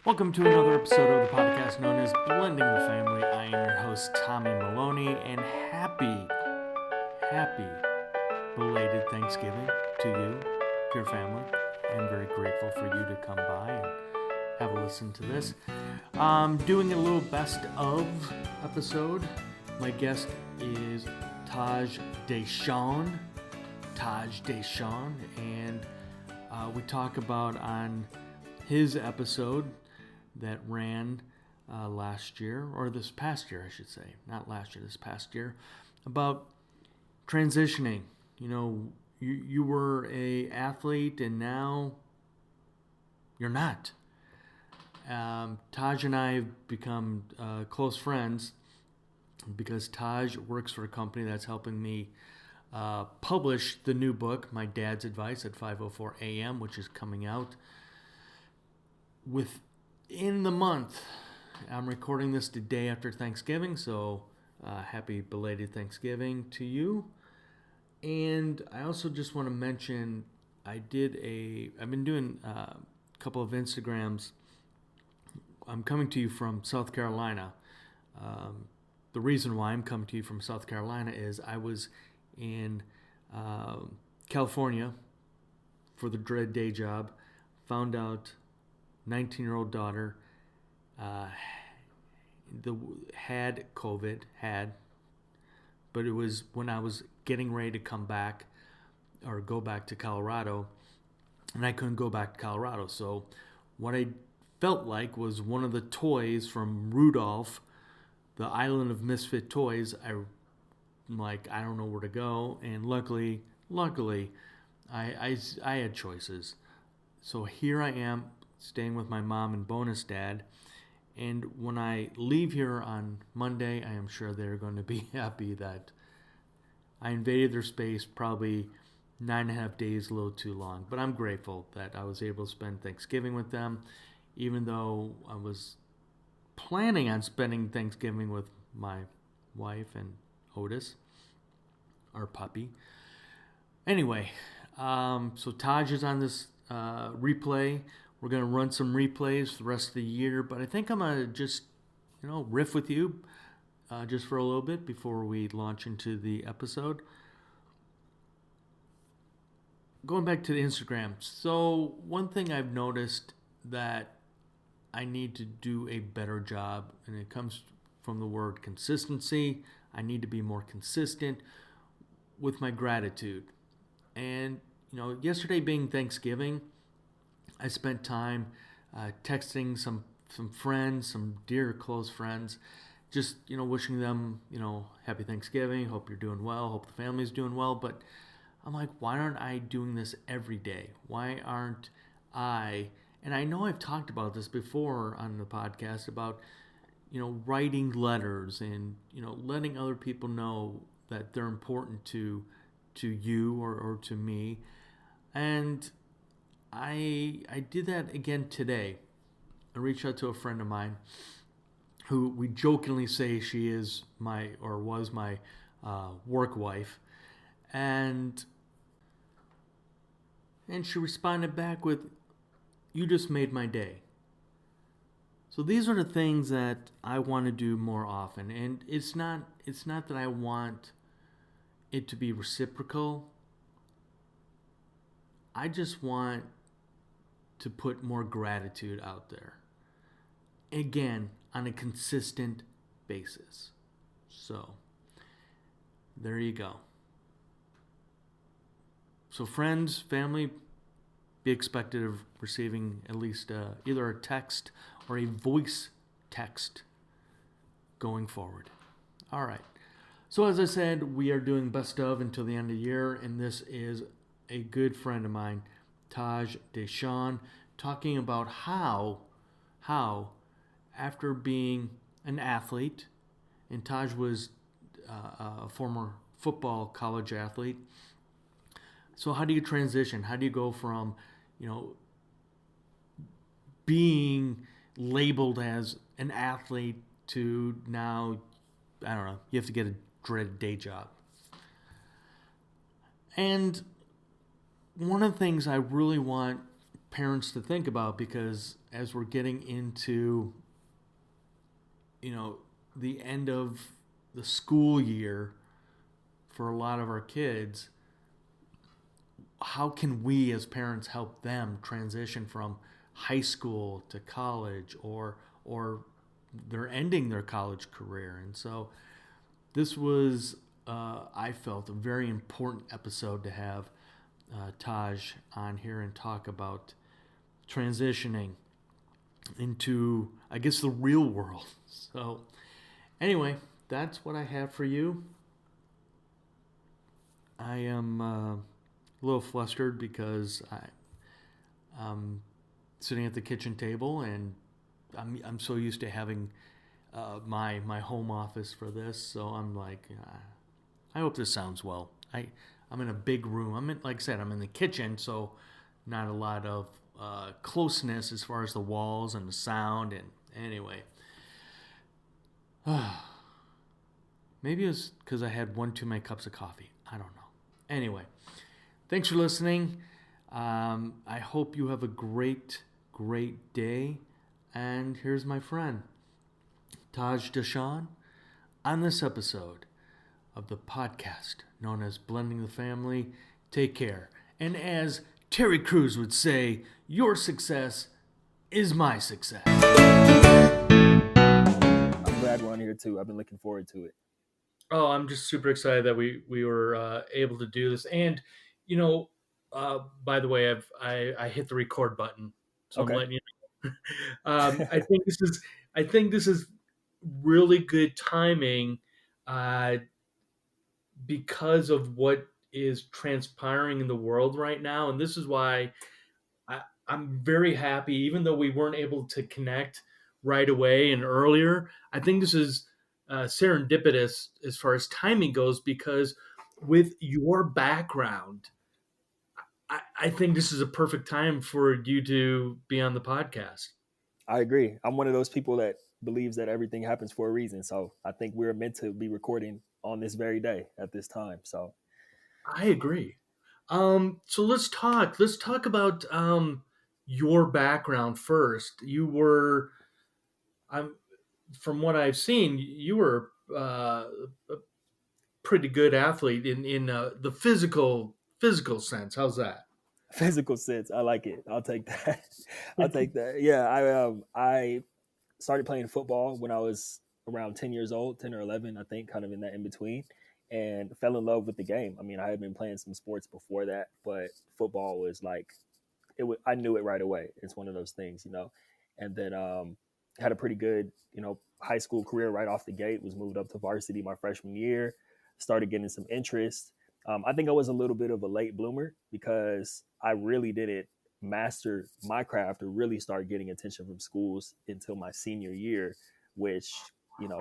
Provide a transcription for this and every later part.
Welcome to another episode of the podcast known as Blending the Family. I am your host, Tommy Maloney, and happy belated Thanksgiving to you, to your family. I'm very grateful for you to come by and have a listen to this. Doing a little best of episode. My guest is Taj Dashaun. And we talk about on his episode that ran last year, or this past year, I should say, not last year, this past year, about transitioning. You know, you were a athlete and now you're not. Taj and I have become close friends because Taj works for a company that's helping me publish the new book, My Dad's Advice at 5:04 a.m., which is coming out within the month. I'm recording this the day after Thanksgiving, so happy belated Thanksgiving to you. And I also just want to mention I've been doing a couple of Instagrams. I'm coming to you from South Carolina. The reason why I'm coming to you from South Carolina is I was in California for the dread day job, found out 19-year-old daughter had COVID, but it was when I was getting ready to come back or go back to Colorado, and I couldn't go back to Colorado. So what I felt like was one of the toys from Rudolph, the Island of Misfit Toys. I'm like, I don't know where to go, and luckily, I had choices. So here I am, staying with my mom and bonus dad. And when I leave here on Monday, I am sure they're going to be happy that I invaded their space probably 9.5 days, a little too long. But I'm grateful that I was able to spend Thanksgiving with them, even though I was planning on spending Thanksgiving with my wife and Otis, our puppy. Anyway, so Taj is on this replay. We're going to run some replays for the rest of the year, but I think I'm going to just, riff with you just for a little bit before we launch into the episode. Going back to the Instagram. So one thing I've noticed that I need to do a better job, and it comes from the word consistency. I need to be more consistent with my gratitude. And, yesterday being Thanksgiving, I spent time texting some friends, some dear close friends, just, wishing them, happy Thanksgiving, hope you're doing well, hope the family's doing well. But I'm like, why aren't I doing this every day? Why aren't I, and I know I've talked about this before on the podcast about, writing letters and, letting other people know that they're important to you or to me. And I did that again today. I reached out to a friend of mine who we jokingly say she is was my work wife, and she responded back with, "You just made my day." So these are the things that I want to do more often, and it's not that I want it to be reciprocal. I just want to put more gratitude out there. Again, on a consistent basis. So, there you go. So friends, family, be expected of receiving at least either a text or a voice text going forward. All right. So as I said, we are doing best of until the end of the year, and this is a good friend of mine, Taj Dashaun, talking about how after being an athlete, and Taj was a former football college athlete. So how do you transition? How do you go from, being labeled as an athlete to now, I don't know, you have to get a dreaded day job? And one of the things I really want parents to think about, because as we're getting into, the end of the school year for a lot of our kids, how can we as parents help them transition from high school to college, or they're ending their college career? And so this was, I felt, a very important episode to have Taj on here and talk about transitioning into, I guess, the real world. So anyway, that's what I have for you. I am a little flustered because I'm sitting at the kitchen table, and I'm so used to having my home office for this. So I'm like, I hope this sounds well. I'm in a big room. Like I said, I'm in the kitchen, so not a lot of closeness as far as the walls and the sound. And anyway, maybe it was because I had one too many cups of coffee. I don't know. Anyway, thanks for listening. I hope you have a great, great day. And here's my friend, Taj Dashaun, on this episode of the podcast known as Blending the Family. Take care. And as Terry Crews would say, your success is my success. I'm glad we're on here too. I've been looking forward to it. Oh, I'm just super excited that we were able to do this. And by the way, I hit the record button, so I'm Okay. letting you know. I think this is really good timing, uh, because of what is transpiring in the world right now, and this is why I'm very happy, even though we weren't able to connect right away and earlier. I think this is serendipitous as far as timing goes, because with your background, I think this is a perfect time for you to be on the podcast. I agree. I'm one of those people that believes that everything happens for a reason. So I think we're meant to be recording on this very day at this time. So I agree. So let's talk. Let's talk about your background first. You were, I'm from what I've seen, you were a pretty good athlete in the physical sense. How's that? physical sense, I like it. I'll take that. I'll take that. Yeah, I started playing football when I was around 10 years old, 10 or 11, I think, kind of in that in between, and fell in love with the game. I mean, I had been playing some sports before that, but football was like I knew it right away. It's one of those things, And then had a pretty good, high school career right off the gate. Was moved up to varsity my freshman year. Started getting some interest. I think I was a little bit of a late bloomer because I really didn't master my craft or really start getting attention from schools until my senior year, which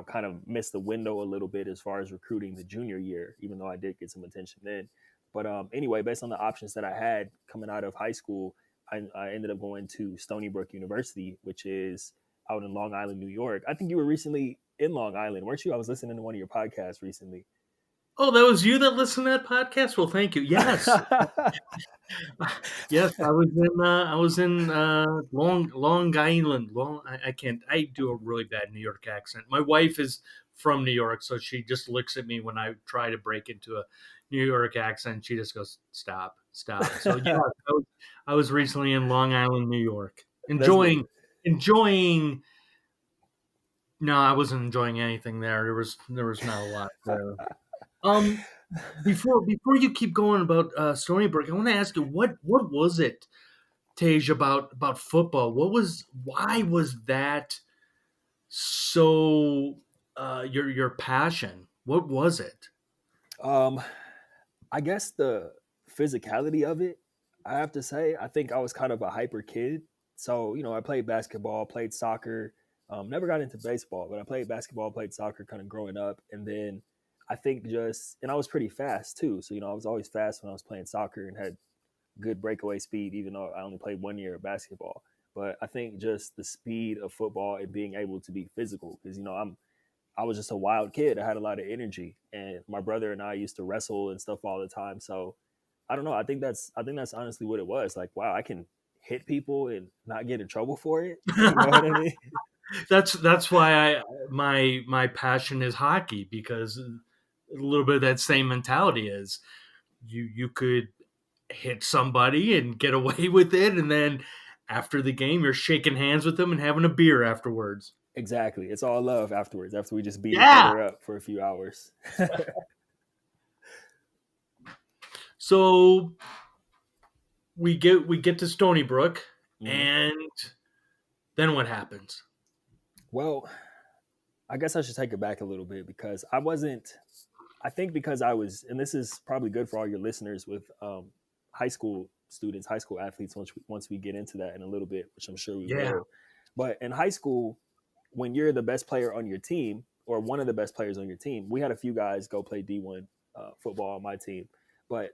kind of missed the window a little bit as far as recruiting the junior year, even though I did get some attention then. But anyway, based on the options that I had coming out of high school, I ended up going to Stony Brook University, which is out in Long Island, New York. I think you were recently in Long Island, weren't you? I was listening to one of your podcasts recently. Oh, that was you that listened to that podcast. Well, thank you. Yes, yes, I was in Long Island. I can't. I do a really bad New York accent. My wife is from New York, so she just looks at me when I try to break into a New York accent. She just goes, "Stop, stop." So yeah, I was recently in Long Island, New York, That's good. enjoying. No, I wasn't enjoying anything there. There was not a lot there. Um, before you keep going about Stony Brook, I want to ask you, what was it, Tej, about football? Why was that so your passion? What was it? um, I guess the physicality of it, I have to say, I think I was kind of a hyper kid. So, I played basketball, played soccer, never got into baseball, but I played basketball, played soccer kind of growing up. And then I think and I was pretty fast too. So, I was always fast when I was playing soccer and had good breakaway speed, even though I only played 1 year of basketball. But I think just the speed of football and being able to be physical, because, I was just a wild kid. I had a lot of energy, and my brother and I used to wrestle and stuff all the time. So I don't know. I think that's honestly what it was. Like, wow, I can hit people and not get in trouble for it. You know what I mean? That's why my passion is hockey, because a little bit of that same mentality is you could hit somebody and get away with it, and then after the game you're shaking hands with them and having a beer afterwards. Exactly. It's all love afterwards, after we just beat each Yeah. other up for a few hours. So we get to Stony Brook, Mhm. and then what happens? Well, I guess I should take it back a little bit because I wasn't. I think because I was, and this is probably good for all your listeners with high school students, high school athletes. Once we get into that in a little bit, which I'm sure we Yeah. will. But in high school, when you're the best player on your team or one of the best players on your team, we had a few guys go play D1 football on my team, but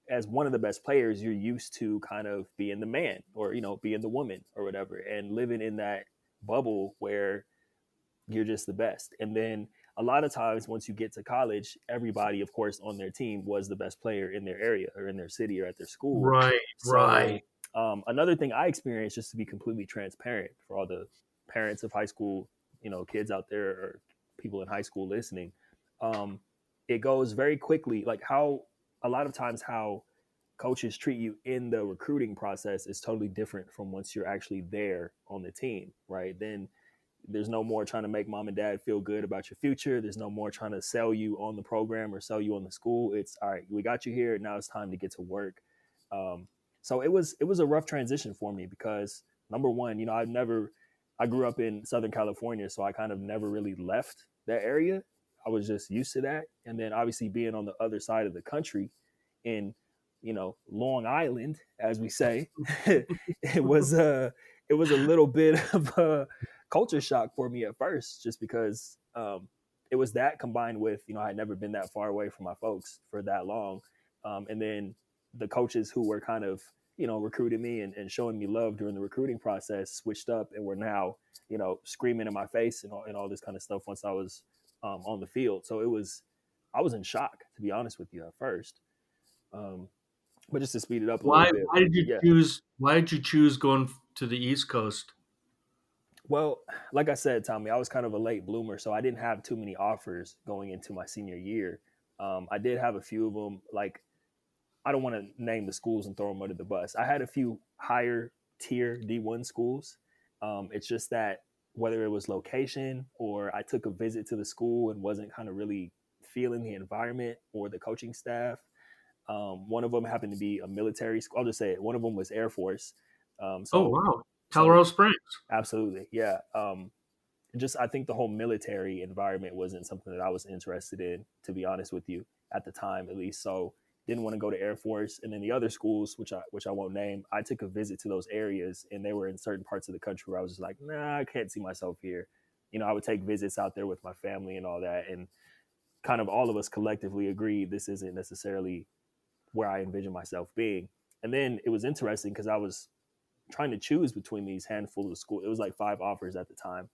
as one of the best players, you're used to kind of being the man or being the woman or whatever, and living in that bubble where you're just the best. And then a lot of times once you get to college, everybody, of course, on their team was the best player in their area or in their city or at their school. Right, right. So another thing I experienced, just to be completely transparent for all the parents of high school, kids out there or people in high school listening, um, it goes very quickly. Like how a lot of times how coaches treat you in the recruiting process is totally different from once you're actually there on the team, right? Then there's no more trying to make mom and dad feel good about your future. There's no more trying to sell you on the program or sell you on the school. It's all right. We got you here. Now it's time to get to work. Um, so it was a rough transition for me because number one, I grew up in Southern California, so I kind of never really left that area. I was just used to that, and then obviously being on the other side of the country in Long Island, as we say, it was it was a little bit of a culture shock for me at first, just because it was that combined with I had never been that far away from my folks for that long, and then the coaches who were kind of recruiting me and showing me love during the recruiting process switched up and were now screaming in my face and all this kind of stuff once I was on the field. So I was in shock, to be honest with you, at first. Um, but just to speed it up a little Why bit, why did you yeah. choose why did you choose going to the East Coast? Well, like I said, Tommy, I was kind of a late bloomer, so I didn't have too many offers going into my senior year. I did have a few of them. Like, I don't want to name the schools and throw them under the bus. I had a few higher tier D1 schools. It's just that whether it was location or I took a visit to the school and wasn't kind of really feeling the environment or the coaching staff. One of them happened to be a military school. I'll just say it. One of them was Air Force. Um, Oh, so, wow. so Colorado Springs. absolutely, yeah. Just I think the whole military environment wasn't something that I was interested in, to be honest with you, at the time at least. So didn't want to go to Air Force. And then the other schools, which I won't name, I took a visit to those areas, and they were in certain parts of the country where I was just like, nah, I can't see myself here. I would take visits out there with my family and all that, and kind of all of us collectively agreed this isn't necessarily where I envision myself being. And then it was interesting because I was trying to choose between these handfuls of schools. It was like 5 offers at the time,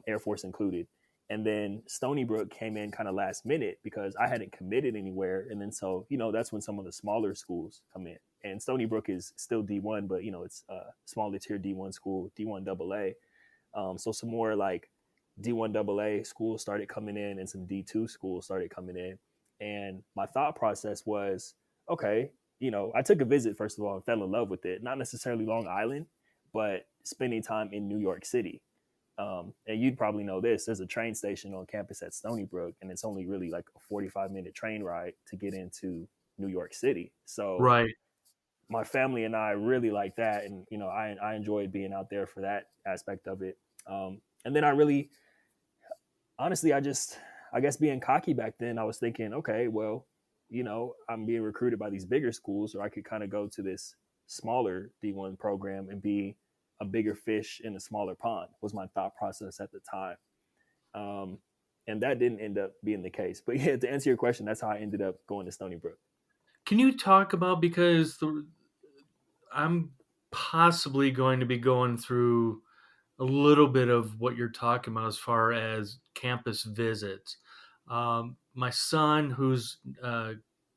Air Force included. And then Stony Brook came in kind of last minute because I hadn't committed anywhere. And then so, that's when some of the smaller schools come in. And Stony Brook is still D1, but, it's a smaller tier D1 school, D1 AA. So some more like D1 AA schools started coming in and some D2 schools started coming in. And my thought process was, okay, I took a visit, first of all, and fell in love with it. Not necessarily Long Island, but spending time in New York City. And you'd probably know this. There's a train station on campus at Stony Brook, and it's only really like a 45-minute train ride to get into New York City. So Right. my family and I really like that. And, I enjoyed being out there for that aspect of it. And then I really, honestly, I guess being cocky back then, I was thinking, okay, well, I'm being recruited by these bigger schools, or I could kind of go to this smaller D1 program and be a bigger fish in a smaller pond, was my thought process at the time. Um, and that didn't end up being the case. But yeah, to answer your question, that's how I ended up going to Stony Brook. Can you talk about, because I'm possibly going to be going through a little bit of what you're talking about as far as campus visits. My son, who's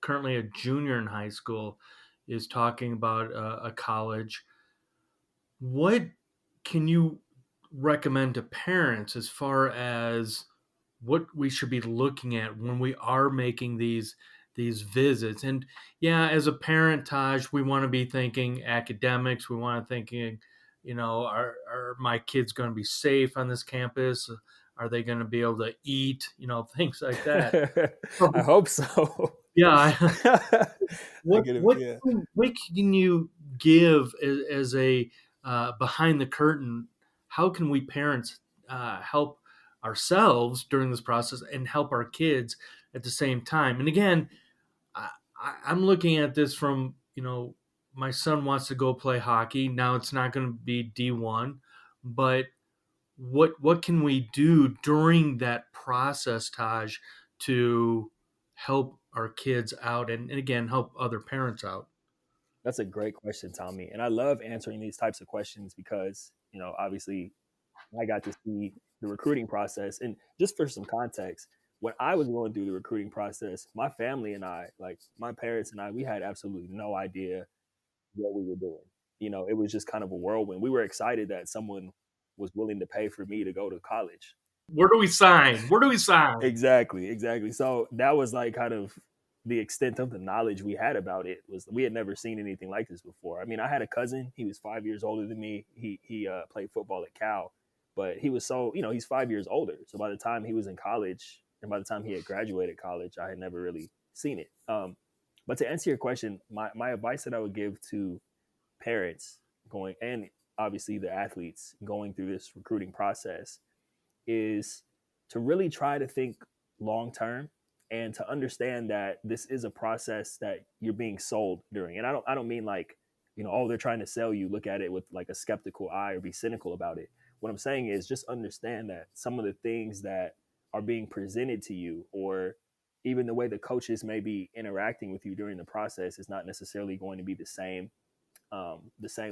currently a junior in high school, is talking about a college. what can you recommend to parents as far as what we should be looking at when we are making these visits? And yeah, as a parent, Taj, we want to be thinking academics. We want to thinking, are my kids going to be safe on this campus? Are they going to be able to eat? Things like that. I hope so. Yeah. I What get it. what Yeah, what can you give as a behind the curtain? How can we parents help ourselves during this process and help our kids at the same time? And again, I'm looking at this from my son wants to go play hockey. Now it's not going to be D1, but what can we do during that process, Taj, to help our kids out and again help other parents out? that's a great question, Tommy. And I love answering these types of questions because, obviously I got to see the recruiting process. And just for some context, when I was going through the recruiting process, my family and I, like my parents and I, we had absolutely no idea what we were doing. It was just kind of a whirlwind. We were excited that someone was willing to pay for me to go to college. Where do we sign? Where do we sign? Exactly, exactly. So that was like kind of the extent of the knowledge we had about it. Was we had never seen anything like this before. I mean, I had a cousin. He was 5 years older than me. He played football at Cal, but he was so he's 5 years older. So by the time he was in college and by the time he had graduated college, I had never really seen it. But to answer your question, my advice that I would give to parents going and obviously the athletes going through this recruiting process is to really try to think long term and to understand that this is a process that you're being sold during. And I don't mean like, oh, they're trying to sell you, look at it with like a skeptical eye or be cynical about it. What I'm saying is just understand that some of the things that are being presented to you or even the way the coaches may be interacting with you during the process is not necessarily going to be the same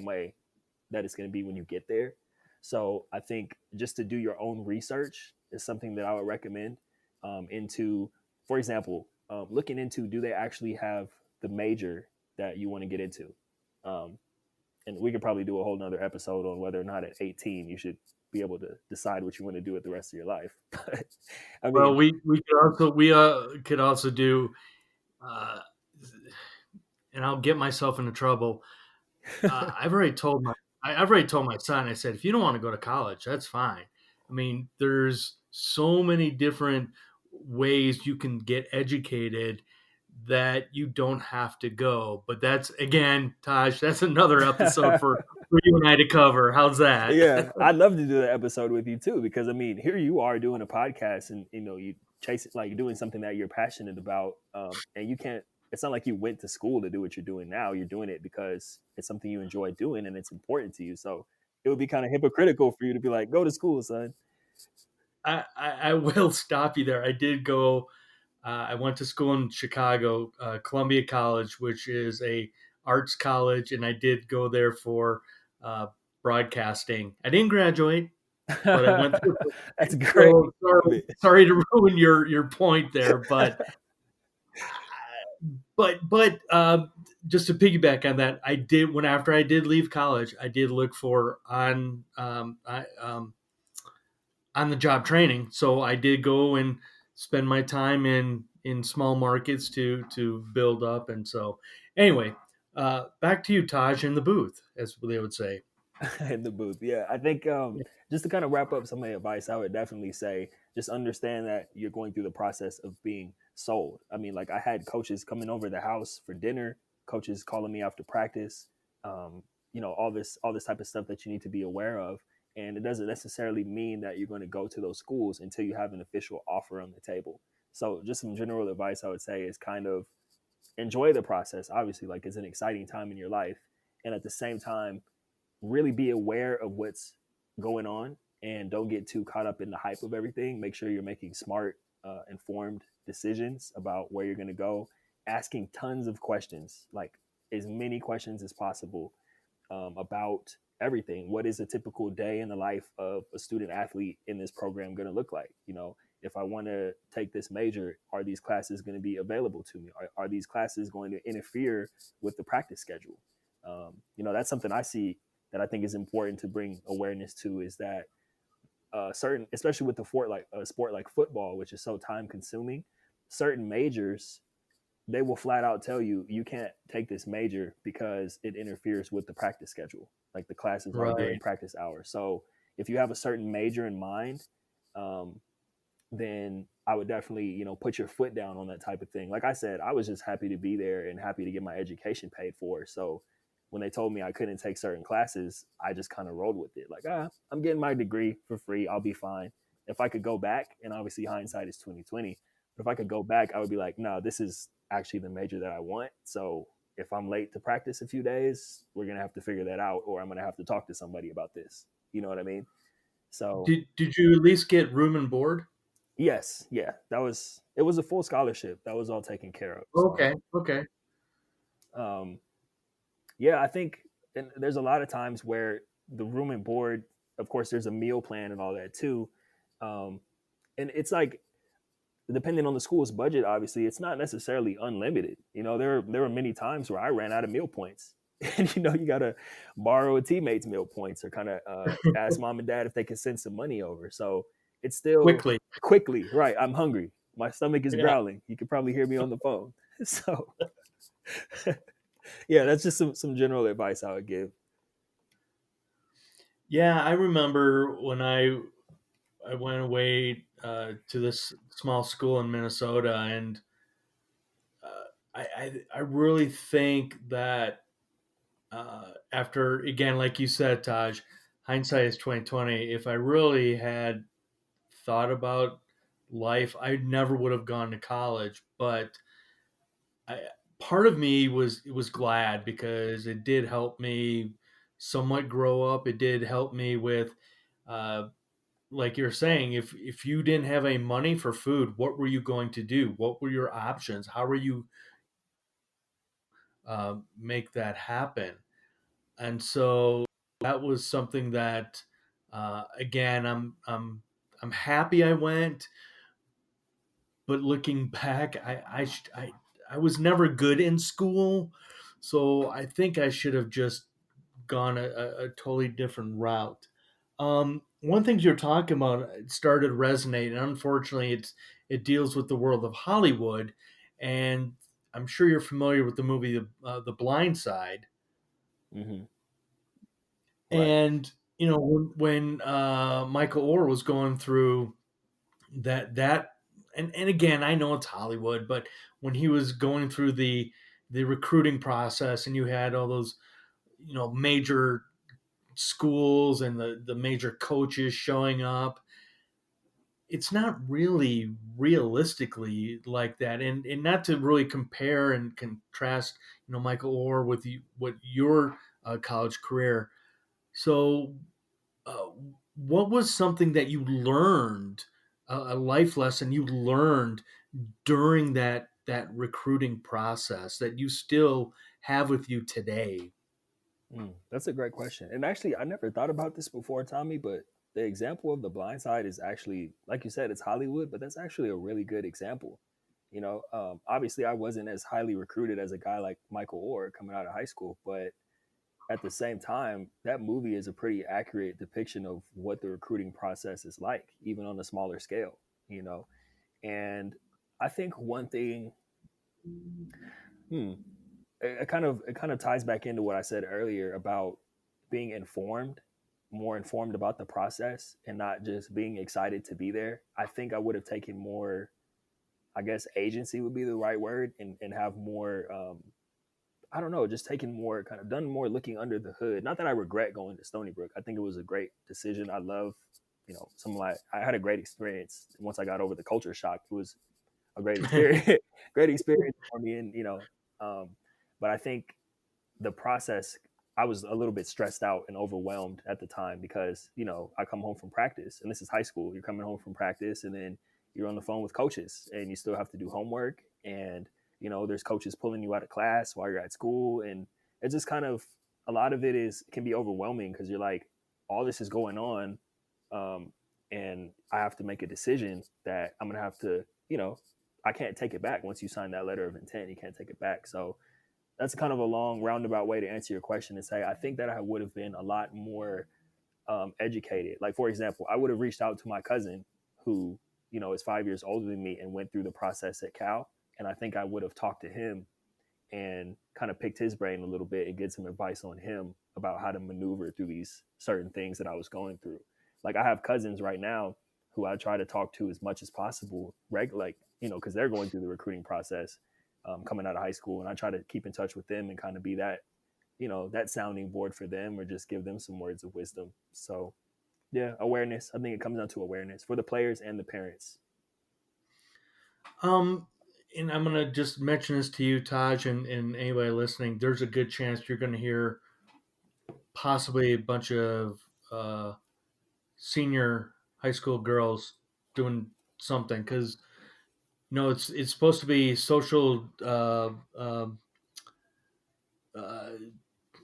way that it's going to be when you get there. So I think just to do your own research is something that I would recommend into, for example, looking into do they actually have the major that you want to get into? Um, and we could probably do a whole nother episode on whether or not at 18 you should be able to decide what you want to do with the rest of your life. But I Well, mean, we could also do, uh, and I'll get myself into trouble. Uh, I've already told my I've already told my son. I said, if you don't want to go to college, that's fine. I mean, there's so many different ways you can get educated that you don't have to go. But that's again, Taj, that's another episode for you and I to cover. How's that? yeah, I'd love to do that episode with you too, because I mean, here you are doing a podcast, and you chase it like doing something that you're passionate about, and you can't. It's not like you went to school to do what you're doing now. You're doing it because it's something you enjoy doing, and it's important to you. So it would be kind of hypocritical for you to be like, "Go to school, son." I will stop you there. I did go. I went to school in Chicago, Columbia College, which is a arts college, and I did go there for uh, broadcasting. I didn't graduate, but I went through. That's great. So Love sorry, it. sorry to ruin your point there, but just to piggyback on that, I did when after I did leave college, I did look for on the job training. So I did go and spend my time in small markets to build up. And so anyway, back to you, Taj, in the booth, as they would say. In the booth. Yeah, I think just to kind of wrap up some of the advice, I would definitely say just understand that you're going through the process of being sold. I mean, like I had coaches coming over the house for dinner, coaches calling me after practice, um, all this type of stuff that you need to be aware of. And it doesn't necessarily mean that you're going to go to those schools until you have an official offer on the table. So, just some general advice I would say is kind of enjoy the process. Obviously, like it's an exciting time in your life, and at the same time, really be aware of what's going on and don't get too caught up in the hype of everything. Make sure you're making smart, informed decisions about where you're going to go, asking tons of questions, like as many questions as possible about everything. What is a typical day in the life of a student athlete in this program going to look like? If I want to take this major, are these classes going to be available to me? Are these classes going to interfere with the practice schedule? That's something I see that I think is important to bring awareness to is that certain, especially with the sport like a sport like football, which is so time consuming, certain majors they will flat out tell you you can't take this major because it interferes with the practice schedule. Like the classes are during Right. practice hours. So if you have a certain major in mind, um, then I would definitely, put your foot down on that type of thing. Like I said, I was just happy to be there and happy to get my education paid for. So when they told me I couldn't take certain classes, I just kind of rolled with it. Like, I'm getting my degree for free. I'll be fine. If I could go back, and obviously hindsight is 2020, but if I could go back, I would be like, no, this is actually the major that I want. So if I'm late to practice a few days, we're gonna have to figure that out, or I'm gonna have to talk to somebody about this. You know what I mean? So Did you at least get room and board? yes, yeah, it was a full scholarship. That was all taken care of. So Okay. Okay. um, yeah, I think and there's a lot of times where the room and board, of course, there's a meal plan and all that too. Um, and it's like depending on the school's budget, obviously, it's not necessarily unlimited. There were many times where I ran out of meal points. And you gotta borrow a teammate's meal points or kind of ask mom and dad if they can send some money over. So it's still Quickly. quickly, right? I'm hungry. My stomach is Yeah. growling. You could probably hear me on the phone. So yeah, that's just some general advice I would give. Yeah, I remember when I went away to this small school in Minnesota, and I really think that after, again, like you said, Taj, hindsight is 2020. If I really had thought about life, I never would have gone to college. But I, part of me was glad because it did help me somewhat grow up. It did help me with, uh, like you're saying, if you didn't have any money for food, what were you going to do? What were your options? How were you make that happen? And so that was something that, again, I'm happy I went, but looking back, I was never good in school, so I think I should have just gone a totally different route. One thing you're talking about started resonating. Unfortunately, it deals with the world of Hollywood, and I'm sure you're familiar with the movie The Blind Side. Hmm. Right. And when Michael Orr was going through that and again, I know it's Hollywood, but when he was going through the recruiting process, and you had all those major schools and the major coaches showing up, it's not really realistically like that. And not to really compare and contrast Michael Orr with what your college career. So uh, what was something that you learned, a life lesson you learned during that recruiting process that you still have with you today? That's a great question. And actually, I never thought about this before, Tommy, but the example of the blind side is actually, like you said, it's Hollywood, but that's actually a really good example. Obviously, I wasn't as highly recruited as a guy like Michael Orr coming out of high school, but at the same time, that movie is a pretty accurate depiction of what the recruiting process is like, even on a smaller scale, you know. And I think one thing, hmm, it kind of ties back into what I said earlier about being informed, more informed about the process and not just being excited to be there. I think I would have taken more, I guess agency would be the right word, and have more I don't know, just taking more, kind of done more looking under the hood. Not that I regret going to Stony Brook. I think it was a great decision. I love, I had a great experience once I got over the culture shock. It was a great experience, great experience for me. And, um, but I think the process, I was a little bit stressed out and overwhelmed at the time because, I come home from practice, and this is high school. You're coming home from practice, and then you're on the phone with coaches, and you still have to do homework. And, there's coaches pulling you out of class while you're at school. And it's just kind of, a lot of it can be overwhelming because you're like, all this is going on. Um, and I have to make a decision that I'm going to have to, I can't take it back. Once you sign that letter of intent, you can't take it back. So that's kind of a long roundabout way to answer your question and say I think that I would have been a lot more educated. Like for example, I would have reached out to my cousin who is 5 years older than me and went through the process at Cal, and I think I would have talked to him and kind of picked his brain a little bit and get some advice on him about how to maneuver through these certain things that I was going through. Like I have cousins right now who I try to talk to as much as possible, like because they're going through the recruiting process coming out of high school, and I try to keep in touch with them and kind of be that that sounding board for them, or just give them some words of wisdom. So yeah, awareness. I think it comes down to awareness for the players and the parents. Um, and I'm gonna just mention this to you, Taj, and anybody listening. There's a good chance you're gonna hear possibly a bunch of senior high school girls doing something because it's supposed to be social. Uh,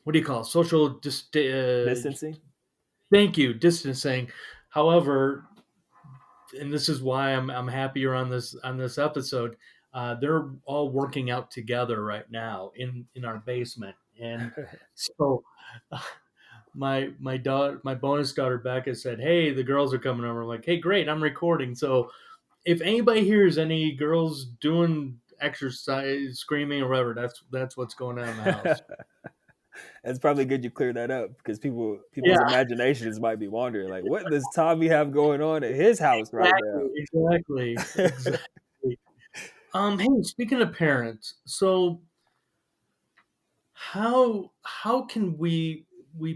what do you call it? Social Distancing. thank you, distancing. However, and this is why I'm happier on this episode. They're all working out together right now in our basement, and so my bonus daughter Becca said, "Hey, the girls are coming over." I'm like, "Hey, great! I'm recording." So if anybody hears any girls doing exercise, screaming, or whatever, that's what's going on in the house. It's probably good you clear that up because Yeah, people's imaginations might be wandering. Like, what does Tommy have going on at his house right exactly, now? exactly. Hey, speaking of parents, so how can we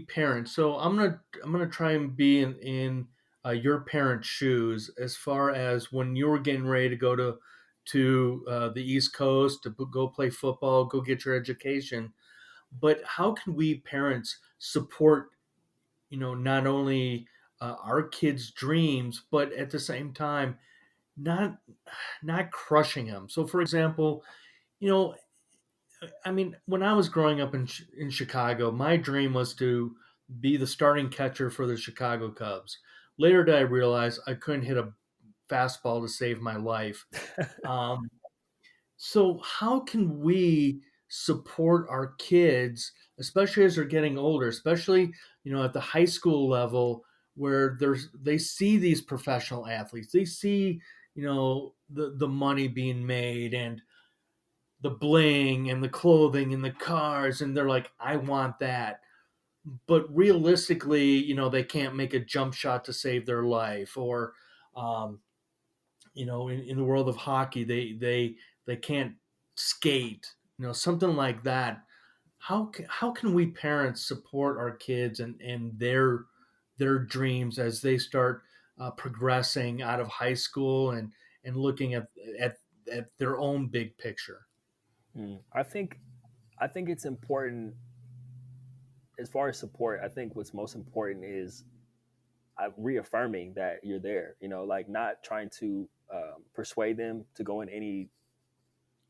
parents? So I'm gonna try and be in your parents' shoes as far as when you were getting ready to go to the East Coast to go play football, go get your education. But how can we parents support not only our kids' dreams, but at the same time not not crushing them? So, for example, you know I mean, when I was growing up in Chicago, my dream was to be the starting catcher for the Chicago Cubs. Later, did I realize I couldn't hit a fastball to save my life. Um, so, how can we support our kids, especially as they're getting older, especially at the high school level, where they see these professional athletes, they see the money being made and the bling and the clothing and the cars, and they're like, I want that. But realistically, they can't make a jump shot to save their life, or um, in the world of hockey, they can't skate, something like that. How can we parents support our kids and their dreams as they start progressing out of high school and looking at at their own big picture? I think it's important as far as support. I think what's most important is reaffirming that you're there. Like not trying to persuade them to go in any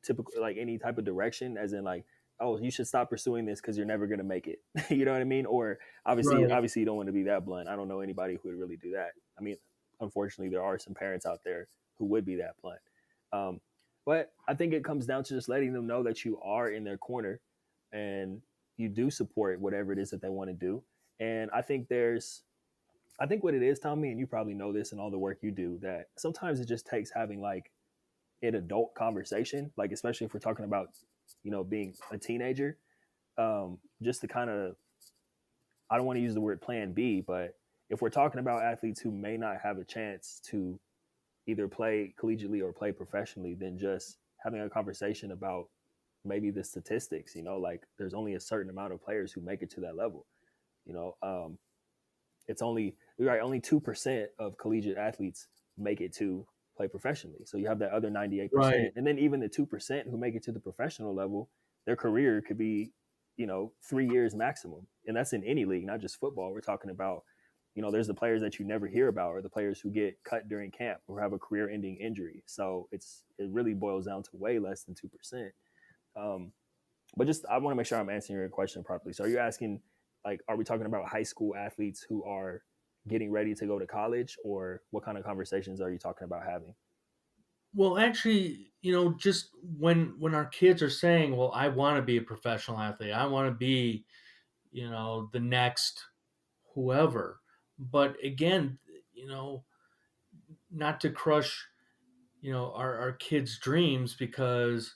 typical like any type of direction, as in like, oh, you should stop pursuing this because you're never going to make it. You know what I mean? Or obviously Right. obviously you don't want to be that blunt. I don't know anybody who would really do that. I mean, unfortunately there are some parents out there who would be that blunt. um, but I think it comes down to just letting them know that you are in their corner and you do support whatever it is that they want to do. And I think what it is, Tommy, and you probably know this in all the work you do, that sometimes it just takes having like an adult conversation, like especially if we're talking about, being a teenager, just to kind of, I don't want to use the word plan B, but if we're talking about athletes who may not have a chance to either play collegiately or play professionally, then just having a conversation about maybe the statistics, like there's only a certain amount of players who make it to that level. You know, it's only right, only 2% of collegiate athletes make it to play professionally. So you have that other Right. 98%. And then even the 2% who make it to the professional level, their career could be, 3 years maximum. And that's in any league, not just football. We're talking about, there's the players that you never hear about, or the players who get cut during camp or have a career ending injury. So it really boils down to way less than 2%. Um, but just I want to make sure I'm answering your question properly. So are you asking, like, are we talking about high school athletes who are getting ready to go to college, or what kind of conversations are you talking about having? Well, actually, just when our kids are saying, "Well, I want to be a professional athlete. I want to be, the next whoever." But again, you know, not to crush, our kids' dreams because,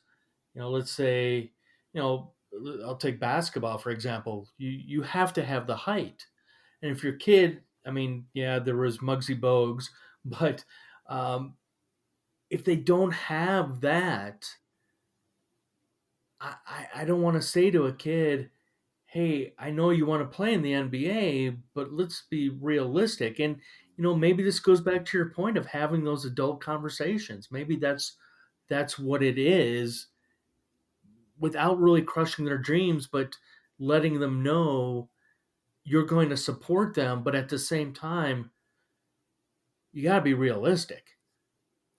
let's say, you know, I'll take basketball for example. You have to have the height, and if your kid, I mean, yeah, there was Muggsy Bogues, but um, if they don't have that, I don't want to say to a kid, hey, I know you want to play in the NBA, but let's be realistic. And, maybe this goes back to your point of having those adult conversations. Maybe that's what it is without really crushing their dreams, but letting them know you're going to support them, but at the same time, you got to be realistic.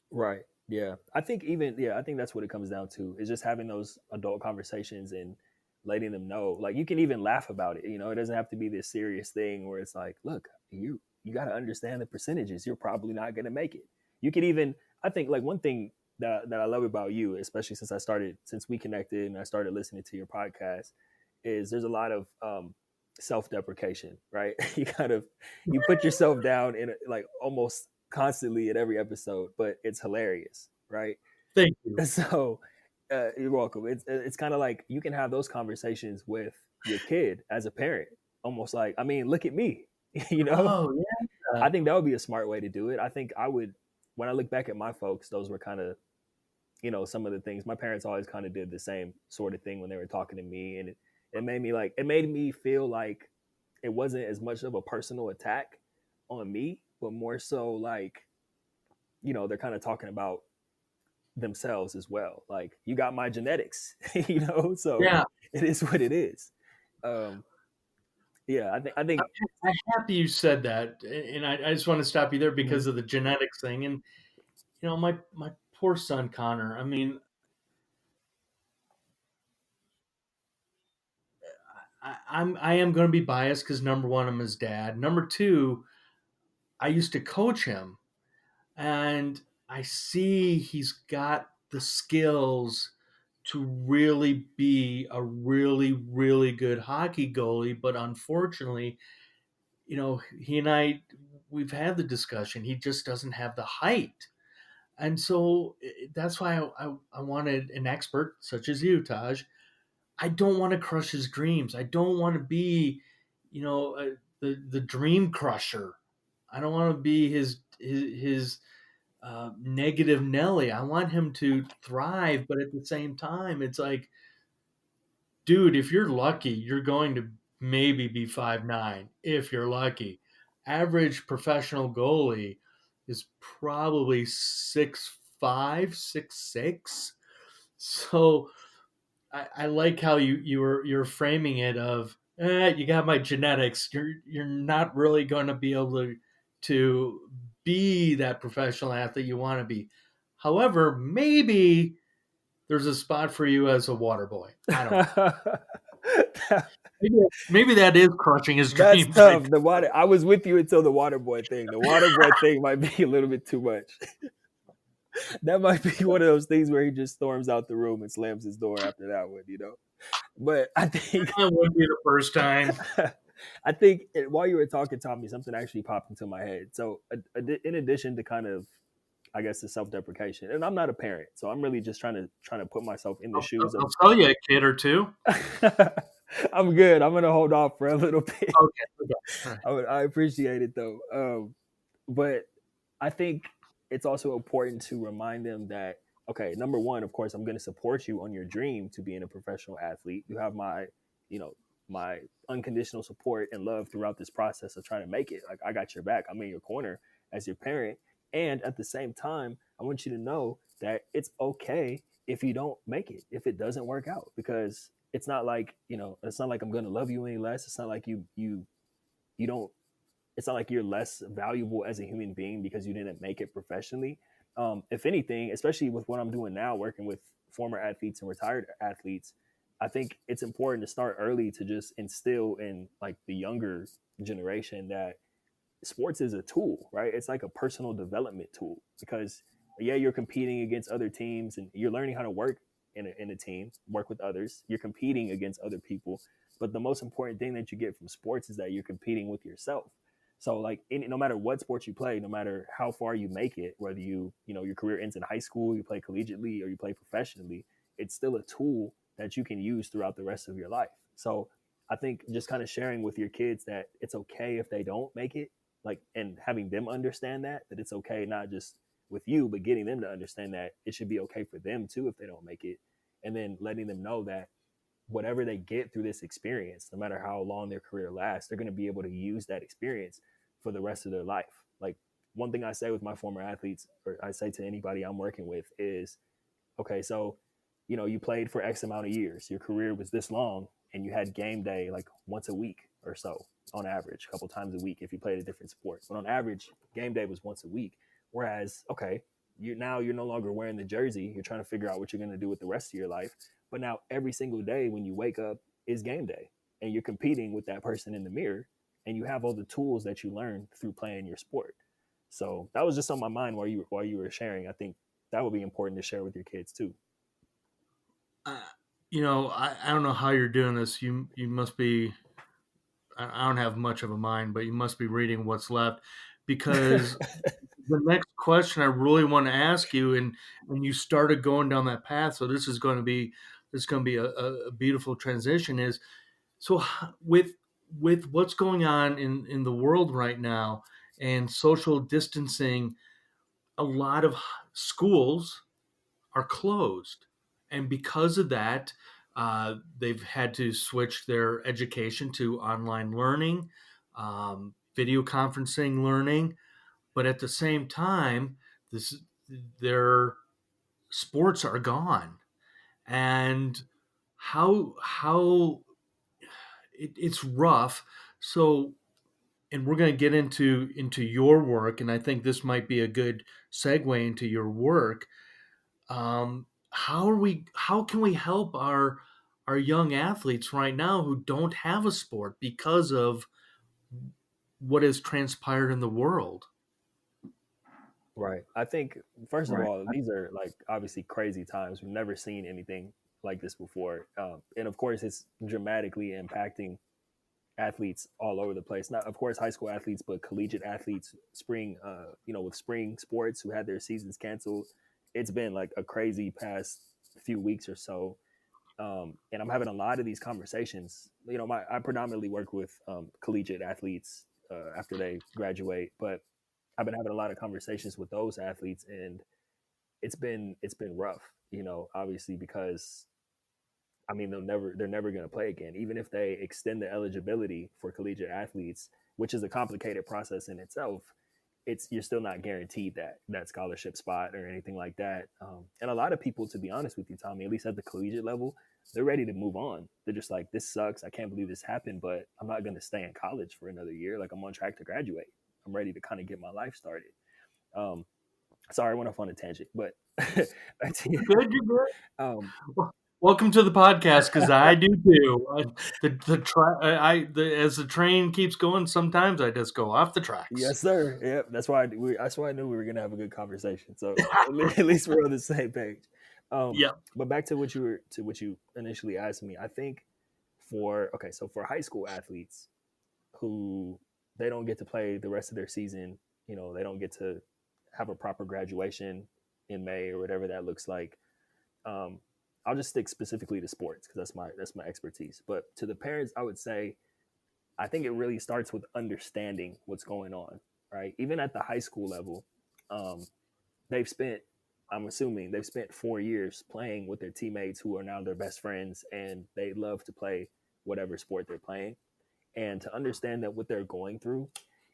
Right. Yeah. I think that's what it comes down to is just having those adult conversations and letting them know. Like you can even laugh about it. It doesn't have to be this serious thing where it's like, look, you got to understand the percentages. You're probably not going to make it. You could even I think like one thing that I love about you, especially since we connected and I started listening to your podcast, is there's a lot of self-deprecation, right? You put yourself down in like almost constantly at every episode, but it's hilarious, right? Thank you. So you're welcome. It's kind of like you can have those conversations with your kid as a parent, almost like, I mean, look at me, you know. Oh, yeah. I think that would be a smart way to do it. I think I would, when I look back at my folks, those were kind of, some of the things my parents always kind of did the same sort of thing when they were talking to me, and it made me feel like it wasn't as much of a personal attack on me, but more so like, they're kind of talking about themselves as well. Like you got my genetics, so Yeah. it is what it is. Um, yeah, I think I'm happy you said that. And I just want to stop you there mhm. because of the genetics thing. And, my poor son, Connor, I mean, I am going to be biased because number one, I'm his dad. Number two, I used to coach him, and I see he's got the skills to really be a really, really good hockey goalie. But unfortunately, he and we've had the discussion. He just doesn't have the height. And so that's why I wanted an expert such as you, Taj. I don't want to crush his dreams. I don't want to be, the dream crusher. I don't want to be his negative Nelly. I want him to thrive, but at the same time, it's like, dude, if you're lucky, you're going to maybe be 5'9", if you're lucky. Average professional goalie is probably 6'5", 6'6". So I like how you're framing it of you got my genetics. You're not really going to be able to be that professional athlete you want to be. However, maybe there's a spot for you as a water boy. I don't know. Maybe that is crushing his That's dreams right tough. The water. I was with you until the water boy thing. The water boy thing might be a little bit too much. That might be one of those things where he just storms out the room and slams his door after that one. But I think there. That wouldn't be the first time. while you were talking, Tommy, something actually popped into my head. So, in addition to kind of, I guess, the self-deprecation, and I'm not a parent, so I'm really just trying to put myself in the shoes I'll of. sell you a kid or two. I'm good. I'm gonna hold off for a little bit. Okay. Okay. All right. I appreciate it though. But I think it's also important to remind them that, okay, number one, of course, I'm going to support you on your dream to being a professional athlete. You have you know, my unconditional support and love throughout this process of trying to make it. Like I got your back. I'm in your corner as your parent. And at the same time, I want you to know that it's okay if you don't make it, if it doesn't work out, because it's not like I'm going to love you any less. It's not like you don't it's not like you're less valuable as a human being because you didn't make it professionally. If anything, especially with what I'm doing now, working with former athletes and retired athletes, I think it's important to start early to just instill in like the younger generation that sports is a tool, right? It's like a personal development tool because Yeah, you're competing against other teams and you're learning how to work in a team, work with others. You're competing against other people. But the most important thing that you get from sports is that you're competing with yourself. So like no matter what sport you play, no matter how far you make it, whether your career ends in high school, you play collegiately or you play professionally, it's still a tool that you can use throughout the rest of your life. So I think just kind of sharing with your kids that it's okay if they don't make it, like, and having them understand that it's okay, not just with you, but getting them to understand that it should be okay for them too if they don't make it. And then letting them know that whatever they get through this experience, no matter how long their career lasts, they're going to be able to use that experience for the rest of their life. Like one thing I say with my former athletes, or I say to anybody I'm working with, is okay, so you played for X amount of years, your career was this long, and you had game day like once a week or so on average, a couple times a week if you played a different sport. But on average, game day was once a week. Whereas, okay, you're no longer wearing the jersey. You're trying to figure out what you're going to do with the rest of your life. But now every single day when you wake up is game day, and you're competing with that person in the mirror, and you have all the tools that you learned through playing your sport. So that was just on my mind while you were sharing. I think that would be important to share with your kids too. Uh, I don't know how you're doing this. You must be. I don't have much of a mind, but you must be reading what's left, because the next question I really want to ask you, and you started going down that path, so this is going to be a beautiful transition. Is so with what's going on in the world right now and social distancing, a lot of schools are closed, and because of that, they've had to switch their education to online learning, video conferencing learning, but at the same time, this their sports are gone, and how it's rough. So, and we're going to get into your work, and I think this might be a good segue into your work. How can we help our young athletes right now who don't have a sport because of what has transpired in the world? Right. I think first of Right. all, these are like obviously crazy times. We've never seen anything like this before, and of course, it's dramatically impacting athletes all over the place. Not, of course, high school athletes, but collegiate athletes. Spring, with spring sports who had their seasons canceled. It's been like a crazy past few weeks or so, and I'm having a lot of these conversations. I predominantly work with collegiate athletes after they graduate, but I've been having a lot of conversations with those athletes, and it's been rough. Obviously because I mean they're never going to play again, even if they extend the eligibility for collegiate athletes, which is a complicated process in itself. You're still not guaranteed that scholarship spot or anything like that. And a lot of people, to be honest with you, Tommy, at least at the collegiate level, they're ready to move on. They're just like, this sucks. I can't believe this happened, but I'm not going to stay in college for another year. Like I'm on track to graduate. I'm ready to kind of get my life started. Um, Sorry, I went off on a tangent, but back to you. You're good. You're good. Um, Well, welcome to the podcast, because I do too. As the train keeps going, sometimes I just go off the tracks. yes, sir. Yep, that's why I knew we were gonna have a good conversation. So at least we're on the same page. Yeah. But back to what you initially asked me. I think for high school athletes who they don't get to play the rest of their season, they don't get to have a proper graduation in May or whatever that looks like. Um, I'll just stick specifically to sports because that's my expertise. But to the parents, I would say I think it really starts with understanding what's going on, right? Even at the high school level, um, they've spent, I'm assuming, they've spent 4 years playing with their teammates who are now their best friends, and they love to play whatever sport they're playing. And to understand that what they're going through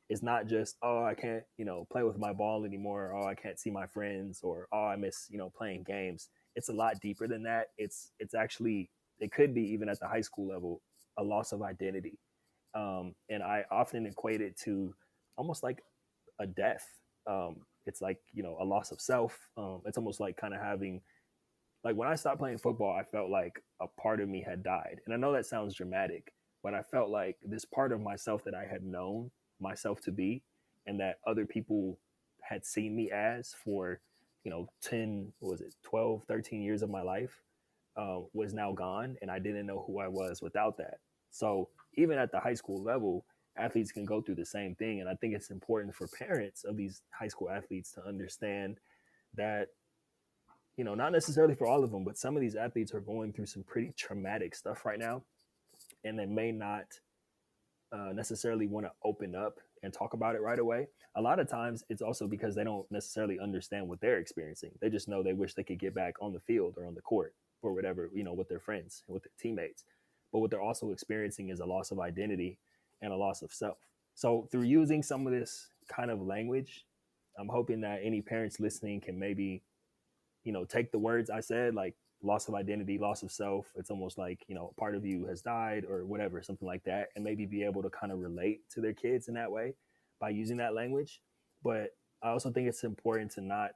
is not just, oh, I can't, play with my ball anymore. Oh, I can't see my friends, or oh, I miss, playing games. It's a lot deeper than that. It's actually, it could be even at the high school level, a loss of identity. And I often equate it to almost like a death. It's like a loss of self. It's almost like kind of having, like, when I stopped playing football, I felt like a part of me had died. And I know that sounds dramatic, but I felt like this part of myself that I had known myself to be, and that other people had seen me as for 10, what was it, 12, 13 years of my life was now gone, and I didn't know who I was without that. So even at the high school level, athletes can go through the same thing, and I think it's important for parents of these high school athletes to understand that, not necessarily for all of them, but some of these athletes are going through some pretty traumatic stuff right now, and they may not necessarily want to open up and talk about it right away. A lot of times it's also because they don't necessarily understand what they're experiencing. They just know they wish they could get back on the field or on the court or whatever, with their friends and with their teammates. But what they're also experiencing is a loss of identity and a loss of self. So through using some of this kind of language, I'm hoping that any parents listening can maybe, take the words I said, like loss of identity, loss of self. It's almost like, part of you has died or whatever, something like that, and maybe be able to kind of relate to their kids in that way by using that language. But I also think it's important to not,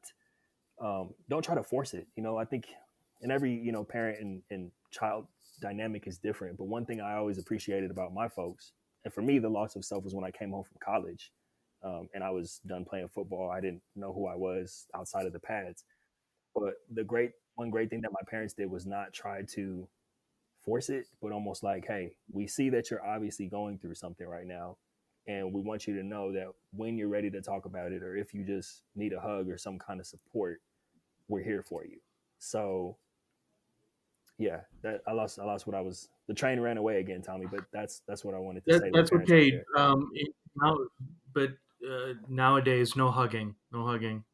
don't try to force it. I think in every, parent and child dynamic is different. But one thing I always appreciated about my folks, and for me, the loss of self was when I came home from college. And I was done playing football. I didn't know who I was outside of the pads. But one great thing that my parents did was not try to force it, but almost like, hey, we see that you're obviously going through something right now. And we want you to know that when you're ready to talk about it, or if you just need a hug or some kind of support, we're here for you. So yeah, that I lost what I was, the train ran away again, Tommy, but that's what I wanted to say to the That's parents out okay. there. Now, but nowadays, no hugging, no hugging.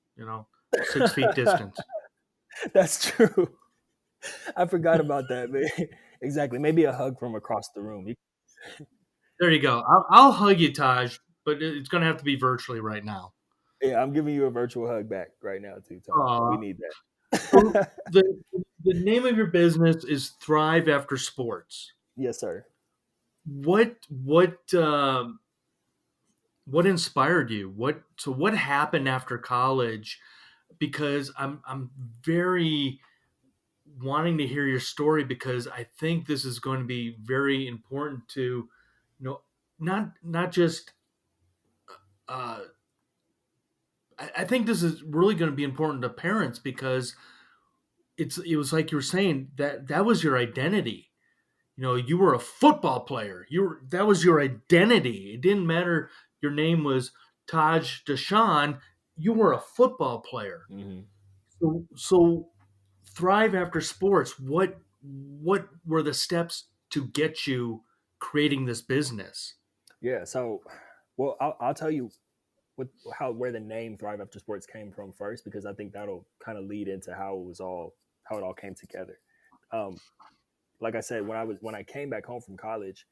6 feet distance. That's true. I forgot about that, man. Exactly. Maybe a hug from across the room. There you go. I'll hug you, Taj, but it's going to have to be virtually right now. Yeah, I'm giving you a virtual hug back right now too, Tommy. We need So that. the name of your business is Thrive After Sports. Yes, sir. What inspired you? What happened after college? Because I'm very wanting to hear your story, because I think this is going to be very important to, not just. Uh, I think this is really going to be important to parents, because it was like you were saying, that was your identity. You were a football player. That was your identity. It didn't matter your name was Taj Dashaun. You were a football player. Hmm. So Thrive After Sports. What were the steps to get you creating this business? Yeah. So, well, I'll tell you where the name Thrive After Sports came from first, because I think that'll kind of lead into how it all came together. Um, like I said, when I came back home from college,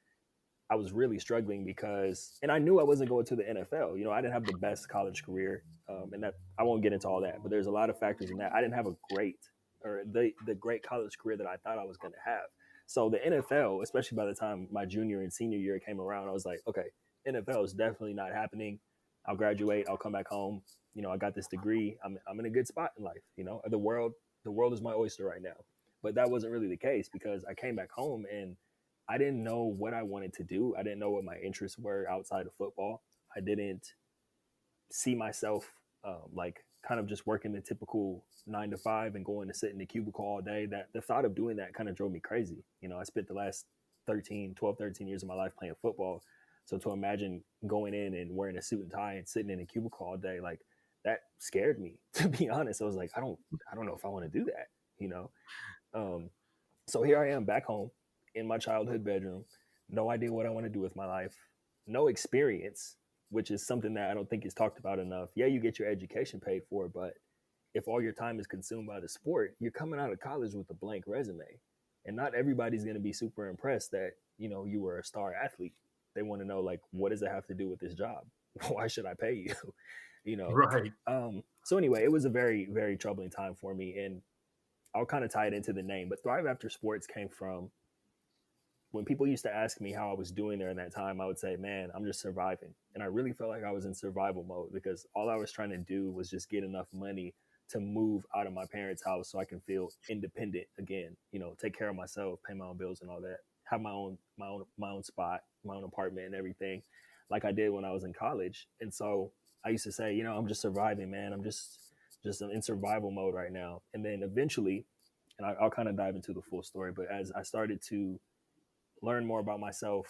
I was really struggling because, and I knew I wasn't going to the NFL. I didn't have the best college career, and that I won't get into all that. But there's a lot of factors in that. I didn't have a great or the great college career that I thought I was going to have. So the NFL, especially by the time my junior and senior year came around, I was like, okay, NFL is definitely not happening. I'll graduate. I'll come back home. I got this degree. I'm in a good spot in life. The world is my oyster right now. But that wasn't really the case, because I came back home and I didn't know what I wanted to do. I didn't know what my interests were outside of football. I didn't see myself like kind of just working the typical 9 to 5 and going to sit in the cubicle all day. That the thought of doing that kind of drove me crazy. I spent the last 13 years of my life playing football. So to imagine going in and wearing a suit and tie and sitting in a cubicle all day, like that scared me, to be honest. I was like, I don't know if I want to do that, you know? Um, so here I am back home in my childhood bedroom, no idea what I want to do with my life, no experience, which is something that I don't think is talked about enough. Yeah, you get your education paid for, but if all your time is consumed by the sport, you're coming out of college with a blank resume. And not everybody's going to be super impressed that, you were a star athlete. They want to know, like, what does it have to do with this job? Why should I pay you? you know? Right. So anyway, it was a very, very troubling time for me. And I'll kind of tie it into the name, but Thrive After Sports came from when people used to ask me how I was doing there in that time. I would say, man, I'm just surviving. And I really felt like I was in survival mode, because all I was trying to do was just get enough money to move out of my parents' house so I can feel independent again, take care of myself, pay my own bills and all that, have my own spot, my own apartment and everything, like I did when I was in college. And so I used to say, I'm just surviving, man. I'm just just in survival mode right now. And then eventually, and I'll kind of dive into the full story, but as I started to learn more about myself,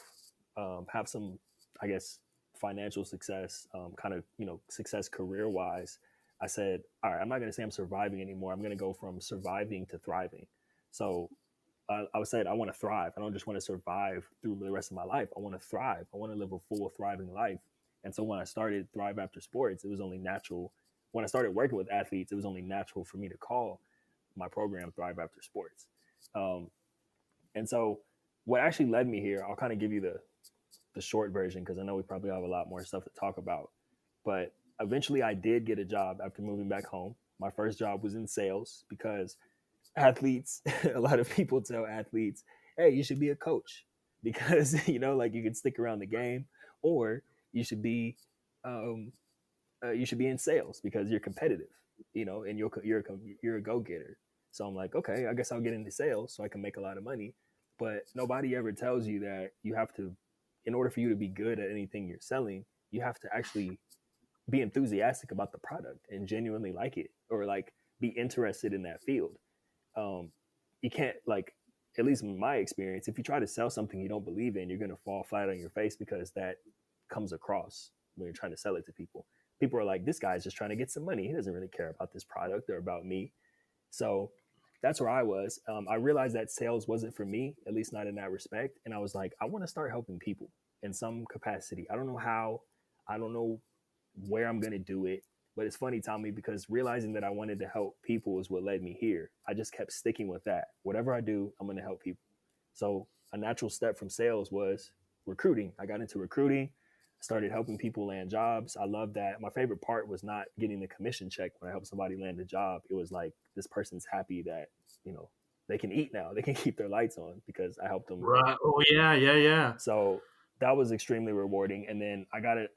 have some, I guess, financial success, kind of, success career wise, I said, all right, I'm not going to say I'm surviving anymore. I'm going to go from surviving to thriving. So I would say I want to thrive. I don't just want to survive through the rest of my life. I want to thrive. I want to live a full, thriving life. And so when I started Thrive After Sports, it was only natural. When I started working with athletes, it was only natural for me to call my program Thrive After Sports. Um, and so what actually led me here, I'll kind of give you the short version because I know we probably have a lot more stuff to talk about. But eventually I did get a job after moving back home. My first job was in sales because athletes, a lot of people tell athletes, hey, you should be a coach because, like you can stick around the game, or you should be, um, you should be in sales because you're competitive, and you're a go getter. So I'm like, okay, I guess I'll get into sales so I can make a lot of money. But nobody ever tells you that you have to, in order for you to be good at anything you're selling, you have to actually be enthusiastic about the product and genuinely like it, or like be interested in that field. You can't, like, at least in my experience, if you try to sell something you don't believe in, you're going to fall flat on your face because that comes across when you're trying to sell it to people. People are like, this guy's just trying to get some money. He doesn't really care about this product or about me. So that's where I was. I realized that sales wasn't for me, at least not in that respect. And I was like, I want to start helping people in some capacity. I don't know how, I don't know where I'm going to do it. But it's funny, Tommy, because realizing that I wanted to help people is what led me here. I just kept sticking with that. Whatever I do, I'm going to help people. So a natural step from sales was recruiting. I got into recruiting, started helping people land jobs. I love that. My favorite part was not getting the commission check when I helped somebody land a job. It was like, this person's happy that, they can eat now. They can keep their lights on because I helped them. Right. Oh yeah, yeah, yeah. So that was extremely rewarding. And then I got it.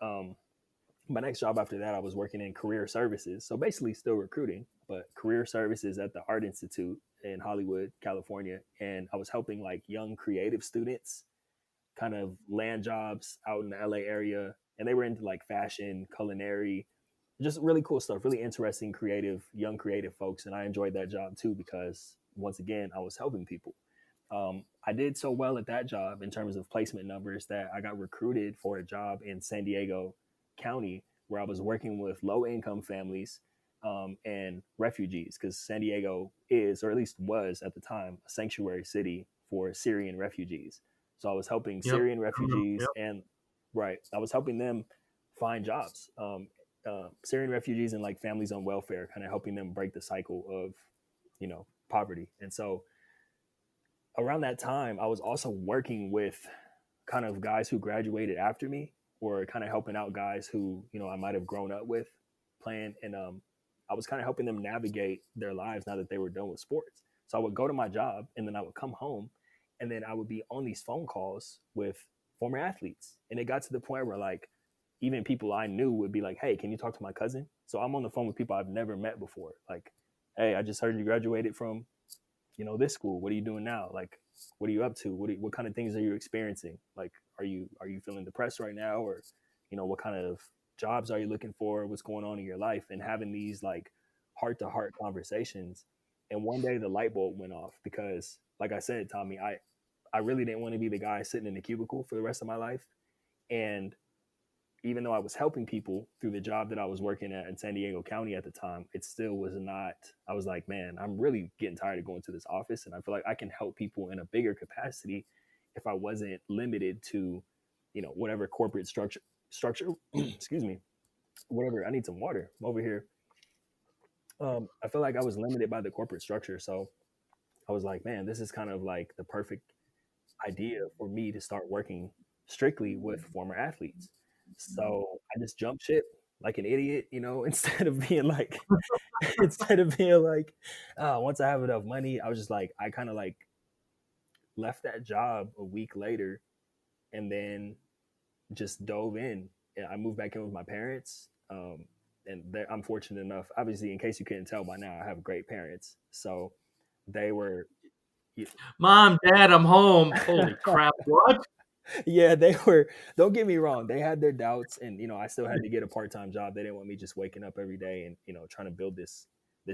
My next job after that, I was working in career services. So basically still recruiting, but career services at the Art Institute in Hollywood, California. And I was helping like young creative students kind of land jobs out in the LA area. And they were into like fashion, culinary, just really cool stuff, really interesting, creative, young creative folks. And I enjoyed that job too, because once again, I was helping people. I did so well at that job in terms of placement numbers that I got recruited for a job in San Diego County where I was working with low income families, and refugees, because San Diego is, or at least was at the time, a sanctuary city for Syrian refugees. So I was helping Yep. Syrian Yep. refugees, and right, I was helping them find jobs. Syrian refugees and like families on welfare, kind of helping them break the cycle of, poverty. And so around that time, I was also working with kind of guys who graduated after me, or kind of helping out guys who, I might have grown up with playing. And I was kind of helping them navigate their lives now that they were done with sports. So I would go to my job and then I would come home and then I would be on these phone calls with former athletes. And it got to the point where like even people I knew would be like, hey, can you talk to my cousin? So I'm on the phone with people I've never met before. Like, hey, I just heard you graduated from, this school. What are you doing now? Like, what are you up to? What kind of things are you experiencing? Like, are you feeling depressed right now, or what kind of jobs are you looking for? What's going on in your life? And having these like heart to heart conversations. And one day the light bulb went off because, like I said, Tommy, I really didn't want to be the guy sitting in the cubicle for the rest of my life. And even though I was helping people through the job that I was working at in San Diego County at the time, it still was not, I was like, man, I'm really getting tired of going to this office. And I feel like I can help people in a bigger capacity if I wasn't limited to, whatever corporate structure, excuse me, whatever. I need some water. I'm over here. I feel like I was limited by the corporate structure. So I was like, man, this is kind of like the perfect idea for me to start working strictly with former athletes. So I just jumped ship like an idiot, instead of being like, instead of being like, once I have enough money, I was just like, I kind of like left that job a week later and then just dove in. And I moved back in with my parents. And I'm fortunate enough, obviously, in case you couldn't tell by now, I have great parents. So they were, Mom, Dad, I'm home. Holy crap! What? Yeah, they were. Don't get me wrong, they had their doubts, and I still had to get a part-time job. They didn't want me just waking up every day and trying to build this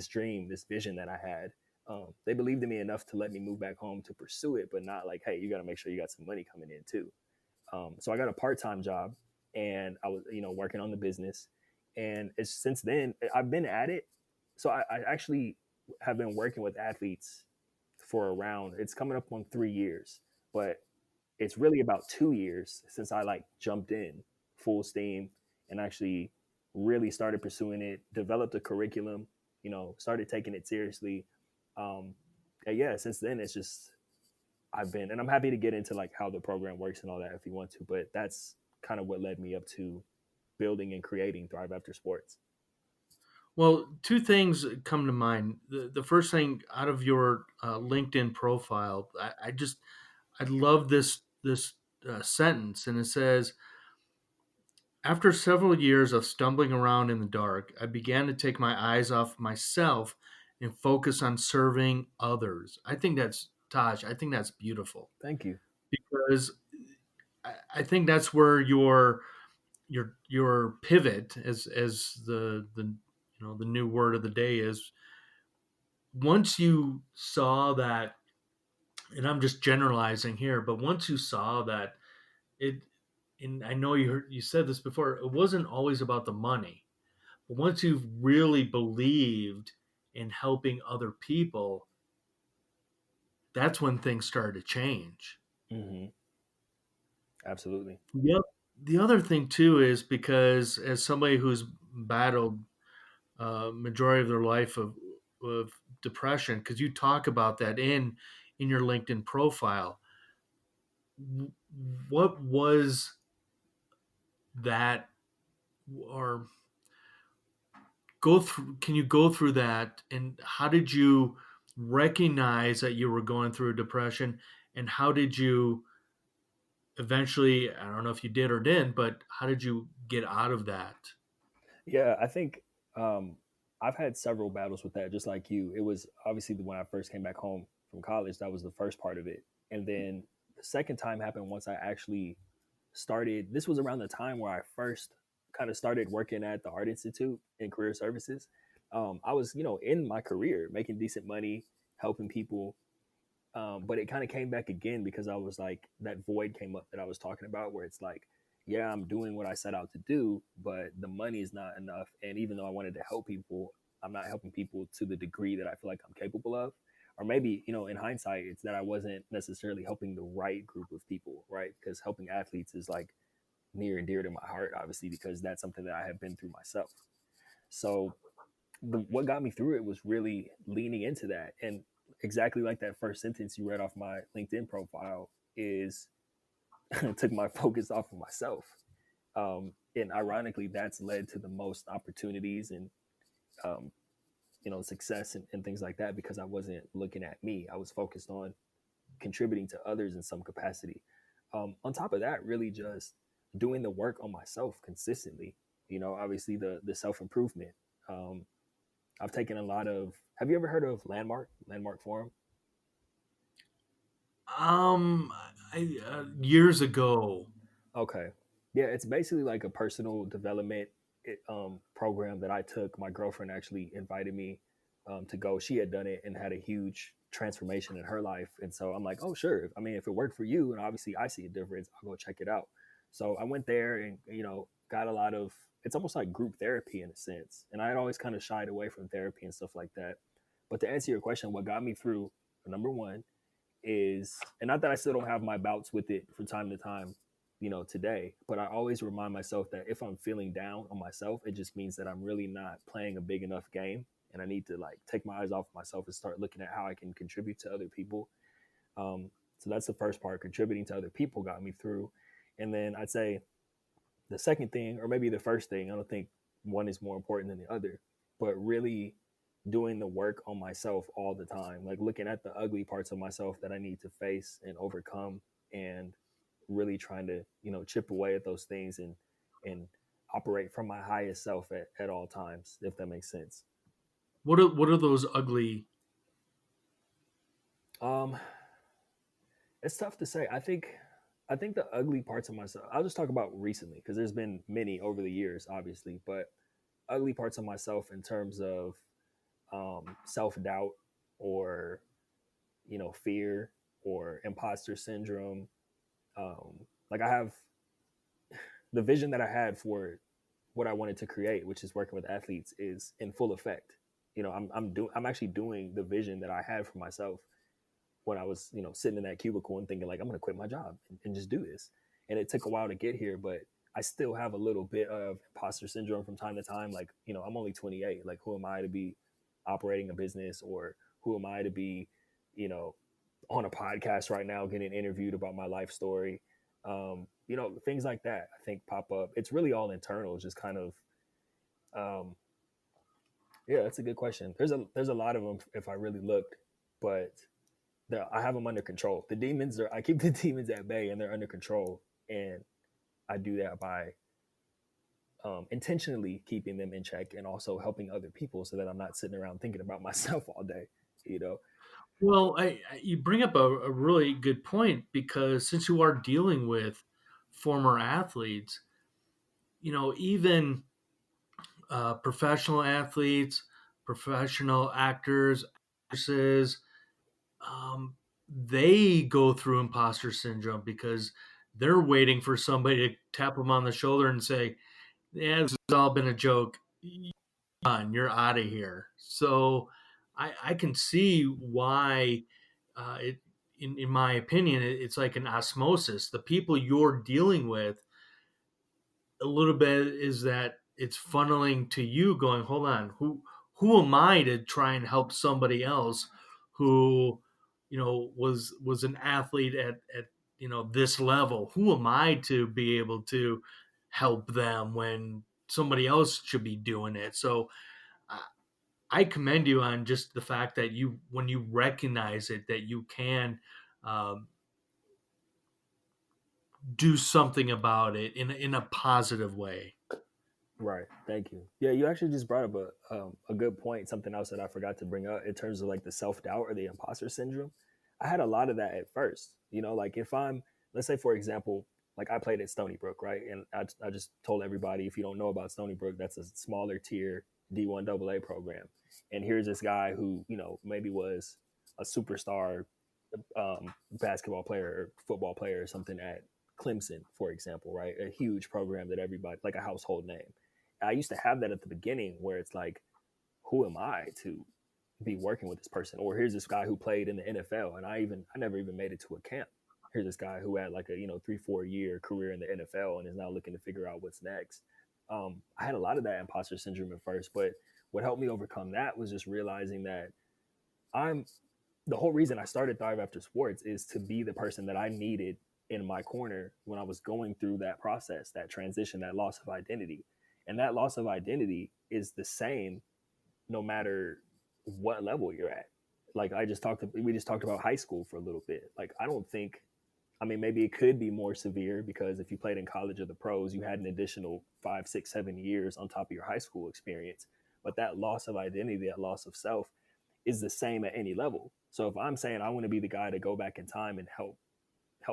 dream, this vision that I had. They believed in me enough to let me move back home to pursue it, but not like, hey, you got to make sure you got some money coming in too. So I got a part-time job, and I was working on the business, and it's since then I've been at it. So I actually have been working with athletes for around, it's coming up on 3 years, but it's really about 2 years since I like jumped in full steam and actually really started pursuing it, developed a curriculum, started taking it seriously. Um, and yeah, since then it's just I've been, and I'm happy to get into like how the program works and all that if you want to, but that's kind of what led me up to building and creating Thrive After Sports. Well, two things come to mind. The first thing out of your LinkedIn profile, I love this sentence, and it says, "After several years of stumbling around in the dark, I began to take my eyes off myself and focus on serving others." I think that's Taj. I think that's beautiful Thank you. because I think that's where your pivot, as the new word of the day is, once you saw that, and I'm just generalizing here, but once you saw that it, and I know you said this before, it wasn't always about the money, but once you've really believed in helping other people, that's when things started to change. Hmm. Absolutely. Yep. The other thing too is because as somebody who's battled majority of their life of depression, because you talk about that in your LinkedIn profile. What was that, or go through? Can you go through that, and how did you recognize that you were going through depression, and how did you eventually? I don't know if you did or didn't, but how did you get out of that? Yeah, I think um, I've had several battles with that, just like you. It was obviously when I first came back home from college, that was the first part of it. And then the second time happened once I actually started. This was around the time where I first kind of started working at the Art Institute in career services. I was, in my career, making decent money, helping people, but it kind of came back again because I was like, that void came up that I was talking about, where it's like, yeah, I'm doing what I set out to do, but the money is not enough. And even though I wanted to help people, I'm not helping people to the degree that I feel like I'm capable of. Or maybe, in hindsight, it's that I wasn't necessarily helping the right group of people, right? Because helping athletes is like near and dear to my heart, obviously, because that's something that I have been through myself. So what got me through it was really leaning into that. And exactly like that first sentence you read off my LinkedIn profile is took my focus off of myself. And ironically, that's led to the most opportunities and, um, success and things like that because I wasn't looking at me. I was focused on contributing to others in some capacity. On top of that, really just doing the work on myself consistently. Obviously the self improvement. Um, I've taken a lot of. Have you ever heard of Landmark Forum? Um, Years ago. Okay, yeah, it's basically like a personal development program that I took. My girlfriend actually invited me to go. She had done it and had a huge transformation in her life, and so I'm like, oh sure. I mean, if it worked for you, and obviously I see a difference, I'll go check it out. So I went there and got a lot of. It's almost like group therapy in a sense, and I had always kind of shied away from therapy and stuff like that. But to answer your question, what got me through, number one, is, and not that I still don't have my bouts with it from time to time, today, but I always remind myself that if I'm feeling down on myself, it just means that I'm really not playing a big enough game. And I need to like take my eyes off myself and start looking at how I can contribute to other people. So that's the first part. Contributing to other people got me through. And then I'd say the second thing, or maybe the first thing, I don't think one is more important than the other, but really doing the work on myself all the time, like looking at the ugly parts of myself that I need to face and overcome, and really trying to, chip away at those things and operate from my highest self at all times, if that makes sense. What are those ugly? Um, it's tough to say. I think I think the ugly parts of myself, I'll just talk about recently because there's been many over the years, obviously, but ugly parts of myself in terms of self doubt or, fear or imposter syndrome. Like I have the vision that I had for what I wanted to create, which is working with athletes, is in full effect. I'm actually doing the vision that I had for myself when I was, sitting in that cubicle and thinking like I'm gonna quit my job and just do this. And it took a while to get here, but I still have a little bit of imposter syndrome from time to time. Like, I'm only 28. Like, who am I to be operating a business, or who am I to be, you know, on a podcast right now getting interviewed about my life story? Things like that I think pop up. It's really all internal, just kind of um, yeah, that's a good question. There's a lot of them if I really looked, but I have them under control. The demons are I keep the demons at bay and they're under control, and I do that by intentionally keeping them in check and also helping other people so that I'm not sitting around thinking about myself all day. You know, Well, you bring up a really good point because since you are dealing with former athletes, even professional athletes, professional actors, actresses, um, they go through imposter syndrome because they're waiting for somebody to tap them on the shoulder and say, "Yeah, this has all been a joke. You're done. You're out of here." So I can see why it. In my opinion, it's like an osmosis. The people you're dealing with a little bit is that it's funneling to you going, hold on, who am I to try and help somebody else who was an athlete at this level? Who am I to be able to help them when somebody else should be doing it? So I I commend you on just the fact that you, when you recognize it, that you can um, do something about it in a positive way. right? Thank you. Yeah, you actually just brought up a good point. Something else that I forgot to bring up in terms of like the self doubt or the imposter syndrome. I had a lot of that at first. Like if let's say for example, like I played at Stony Brook, right? And I just told everybody, if you don't know about Stony Brook, that's a smaller tier D1 AA program. And here's this guy who maybe was a superstar basketball player or football player or something at Clemson, for example, right? A huge program that everybody, like a household name. I used to have that at the beginning where it's like, who am I to be working with this person? Or here's this guy who played in the NFL and I never even made it to a camp. Here's this guy who had like a 3-4 year career in the NFL and is now looking to figure out what's next. I had a lot of that imposter syndrome at first, but what helped me overcome that was just realizing that I'm the whole reason I started Thrive After Sports is to be the person that I needed in my corner when I was going through that process, that transition, that loss of identity. And that loss of identity is the same no matter what level you're at. Like we just talked about high school for a little bit. Like I don't think, I mean, maybe it could be more severe because if you played in college or the pros, you had an additional 5, 6, 7 years on top of your high school experience. But that loss of identity, that loss of self, is the same at any level. So if I'm saying I want to be the guy to go back in time and help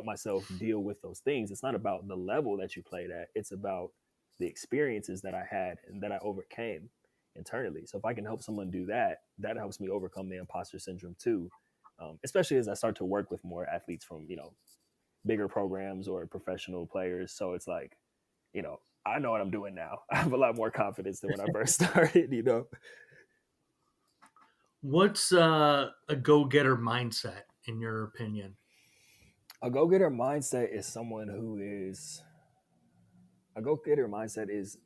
myself deal with those things, it's not about the level that you played at. It's about the experiences that I had and that I overcame internally. So if I can help someone do that, that helps me overcome the imposter syndrome too. Especially as I start to work with more athletes from bigger programs or professional players. So it's like, I know what I'm doing now. I have a lot more confidence than when I first started. What's a go-getter mindset in your opinion? A go getter mindset is someone who is a go getter mindset is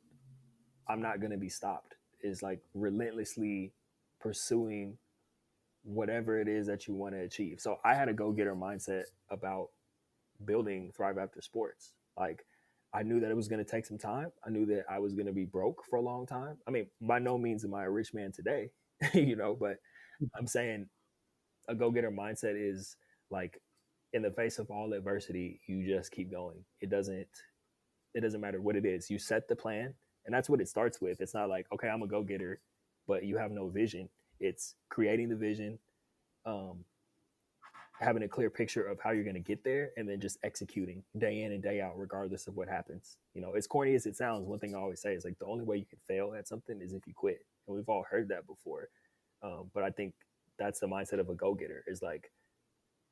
I'm not going to be stopped, is like relentlessly pursuing whatever it is that you want to achieve. So I had a go getter mindset about building Thrive After Sports. Like I knew that it was going to take some time. I knew that I was going to be broke for a long time. I mean, by no means am I a rich man today, but I'm saying a go getter mindset is like in the face of all adversity, you just keep going. It doesn't matter what it is. You set the plan, and that's what it starts with. It's not like, okay, I'm a go getter, but you have no vision. It's creating the vision, um, having a clear picture of how you're going to get there and then just executing day in and day out regardless of what happens. As corny as it sounds, one thing I always say is like the only way you can fail at something is if you quit, and we've all heard that before. But I think that's the mindset of a go-getter, is like,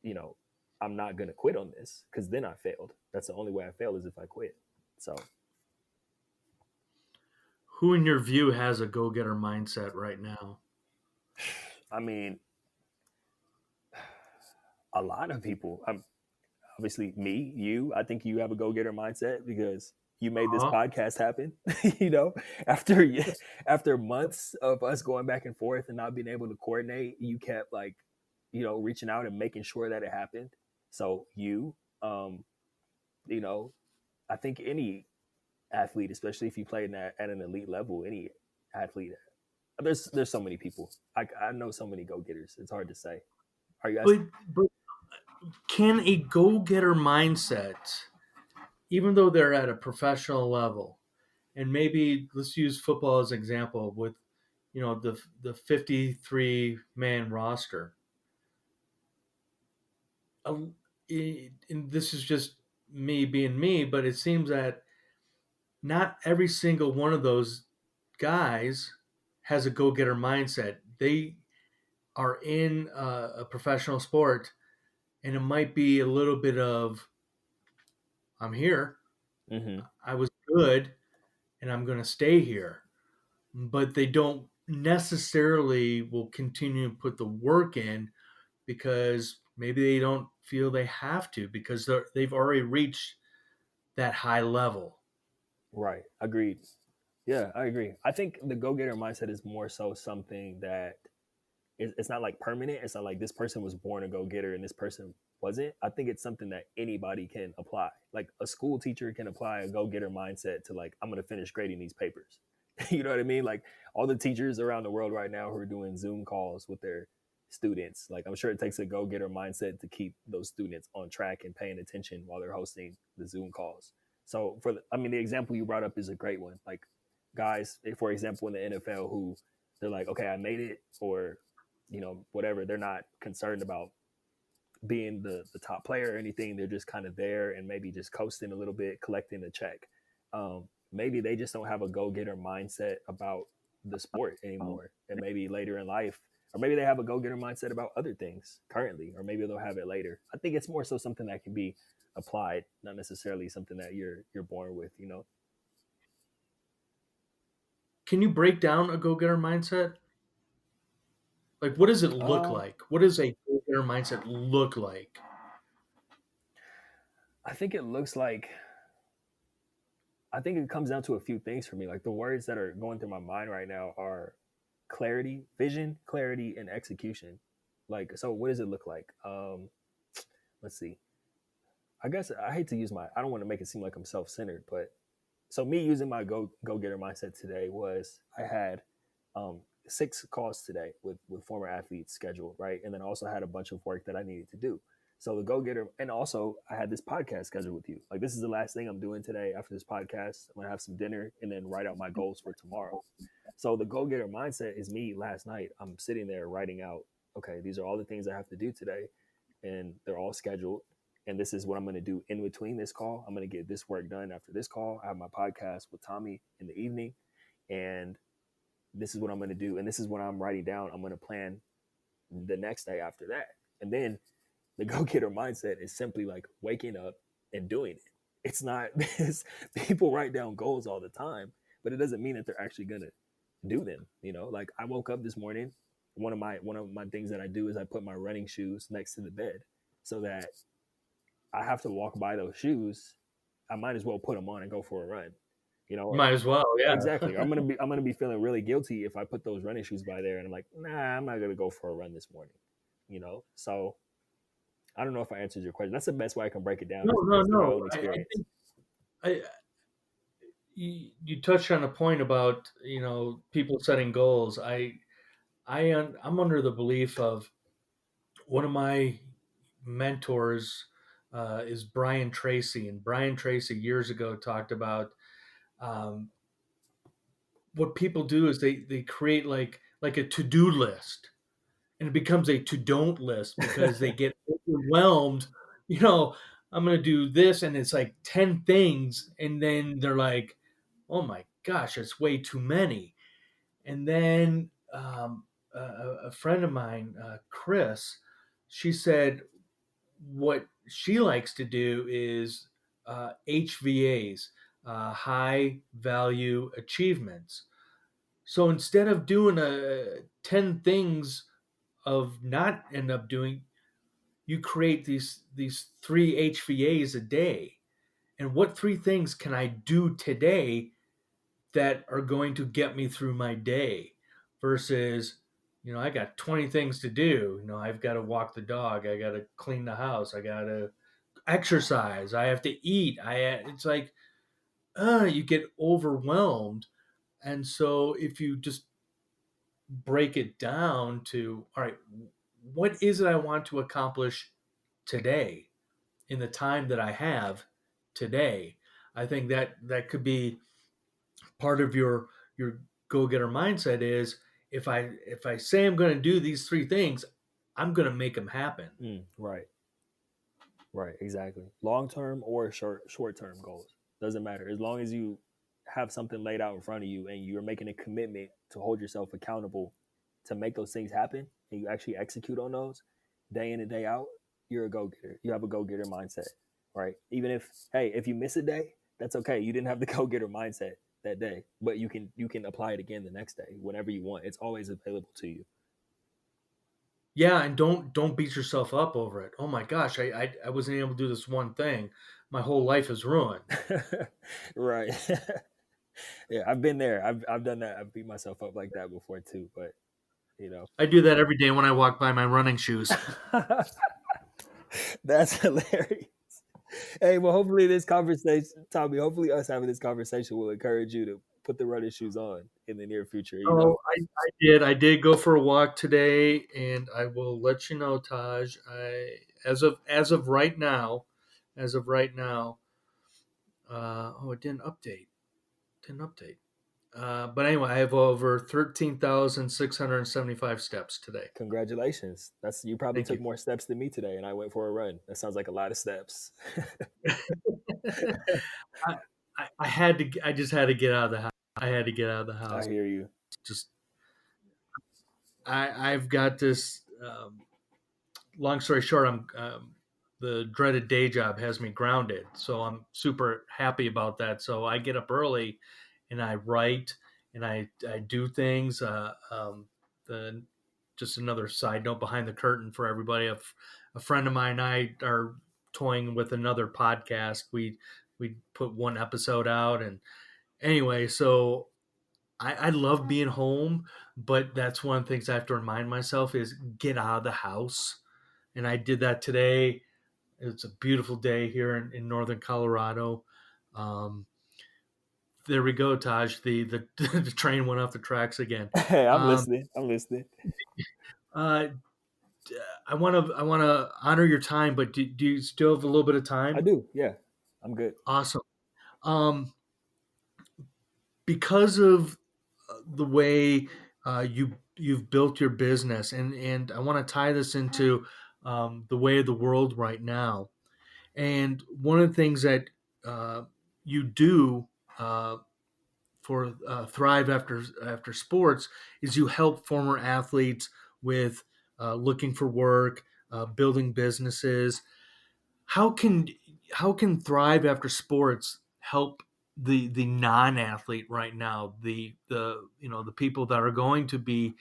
you know I'm not going to quit on this, because then I failed. That's the only way I fail, is if I quit. So Who, in your view, has a go-getter mindset right now? I mean, a lot of people. Obviously me, you. I think you have a go-getter mindset because you made this Uh-huh. podcast happen. you know, after after months of us going back and forth and not being able to coordinate, you kept like, reaching out and making sure that it happened. So um, you know, I think any athlete, especially if you play at an elite level, any athlete, there's so many people. I know so many go-getters. It's hard to say. Are you asking? But can a go-getter mindset, even though they're at a professional level, and maybe let's use football as an example with the 53 man roster. uh, and this is just me being me, but it seems that not every single one of those guys has a go-getter mindset. They are in a professional sport, and it might be a little bit of, I'm here, Mm-hmm. I was good, and I'm going to stay here. But they don't necessarily will continue to put the work in because maybe they don't feel they have to because they've already reached that high level. Right. Agreed. Yeah, I agree. I think the go getter mindset is more so something that it's not like permanent. It's not like this person was born a go getter and this person wasn't. I think it's something that anybody can apply. Like a school teacher can apply a go getter mindset to, like, I'm going to finish grading these papers. You know what I mean? Like all the teachers around the world right now who are doing Zoom calls with their students, like I'm sure it takes a go getter mindset to keep those students on track and paying attention while they're hosting the Zoom calls. So the example you brought up is a great one. Like guys, for example, in the NFL, who they're like, okay, I made it, or whatever. They're not concerned about being the top player or anything. They're just kind of there and maybe just coasting a little bit, collecting a check. Maybe they just don't have a go getter mindset about the sport anymore. And maybe later in life, or maybe they have a go getter mindset about other things currently, or maybe they'll have it later. I think it's more so something that can be applied, not necessarily something that you're born with. Can you break down a go-getter mindset? Like, what does it look Uh, like? What does a go-getter mindset look like? I think it looks like I think it comes down to a few things for me. Like the words that are going through my mind right now are clarity, vision, clarity, and execution. Like, so what does it look like? Let's see. I guess I hate to use I don't want to make it seem like I'm self centered, but so me using my go getter mindset today was I had 6 calls today with former athletes scheduled, right, and then I also had a bunch of work that I needed to do. So the go getter, and also I had this podcast scheduled with you. Like this is the last thing I'm doing today. After this podcast, I'm gonna have some dinner and then write out my goals for tomorrow. So the go getter mindset is me. Last night I'm sitting there writing out, okay, these are all the things I have to do today, and they're all scheduled, and this is what I'm going to do in between this call. I'm going to get this work done after this call. I have my podcast with Tommy in the evening, and this is what I'm going to do. And this is what I'm writing down. I'm going to plan the next day after that. And then the go getter mindset is simply like waking up and doing it. It's not this, people write down goals all the time, but it doesn't mean that they're actually going to do them. Like I woke up this morning. One of my things that I do is I put my running shoes next to the bed so that I have to walk by those shoes, I might as well put them on and go for a run. Might as well, yeah. Exactly. I'm gonna be feeling really guilty if I put those running shoes by there and I'm like, nah, I'm not gonna go for a run this morning. So I don't know if I answered your question. That's the best way I can break it down No, is, no, is through my no. own I experience. think I you touched on a point about people setting goals. I'm under the belief of one of my mentors is Brian Tracy, and Brian Tracy years ago talked about um, what people do is they create like a to do list, and it becomes a to don't list because they get overwhelmed. You know, I'm going to do this, and it's like 10 things. And then they're like, oh my gosh, it's way too many. And then a friend of mine, Chris, she said what she likes to do is HVAs, high value achievements. So instead of doing 10 things of not end up doing, you create these three HVAs a day. And what three things can I do today that are going to get me through my day versus, I got 20 things to do. I've got to walk the dog, I got to clean the house, I got to exercise, I have to eat. It's like you get overwhelmed. And so if you just break it down to, all right, what is it I want to accomplish today in the time that I have today? I think that could be part of your go-getter mindset is if I say I'm going to do these three things, I'm going to make them happen. Right. Right, exactly. Long term or short term goals doesn't matter as long as you have something laid out in front of you and you're making a commitment to hold yourself accountable to make those things happen and you actually execute on those day in and day out. You're a go getter. You have a go getter mindset, right? Even if you miss a day, that's okay. You didn't have the go getter mindset that day, but you can apply it again the next day whenever you want. It's always available to you. Yeah, and don't beat yourself up over it. Oh my gosh, I wasn't able to do this one thing. My whole life is ruined. Right. Yeah, I've been there. I've done that. I've beat myself up like that before too. But you know, I do that every day when I walk by my running shoes. that's hilarious. Hey, well, hopefully this conversation, Tommy. Hopefully us having this conversation will encourage you to put the running shoes on in the near future. You Oh, know. I did go for a walk today, and I will let you know, Taj. As of right now, as of right now, it didn't update. Didn't update. But anyway, I have over 13,675 steps today. Congratulations. You probably Thank took you. more steps than me today, and I went for a run. That sounds like a lot of steps. I, I had to. I just had to get out of the house. I had to get out of the I house. hear you. Just I've got this. Long story short, I'm the dreaded day job has me grounded, so I'm super happy about that. So I get up early, and I write, and I do things. The Just another side note behind the curtain for everybody. A friend of mine and I are toying with another podcast. We put one episode out, and anyway, so I love being home, but that's one of the things I have to remind myself is get out of the house. And I did that today. It's a beautiful day here in northern Colorado. Um, there we go, Taj. The the train went off the tracks again. Hey, I'm Um, listening. I'm listening. uh, I want to honor your time, but do you still have a little bit of I time? do. Yeah, I'm good. Awesome. Um, because of the way you've built your business, and I want to tie this into the way of the world right now. And one of the things that you do for Thrive after sports is you help former athletes with looking for work, building businesses. How can how can Thrive after sports help the non-athlete right now, the people that are going to be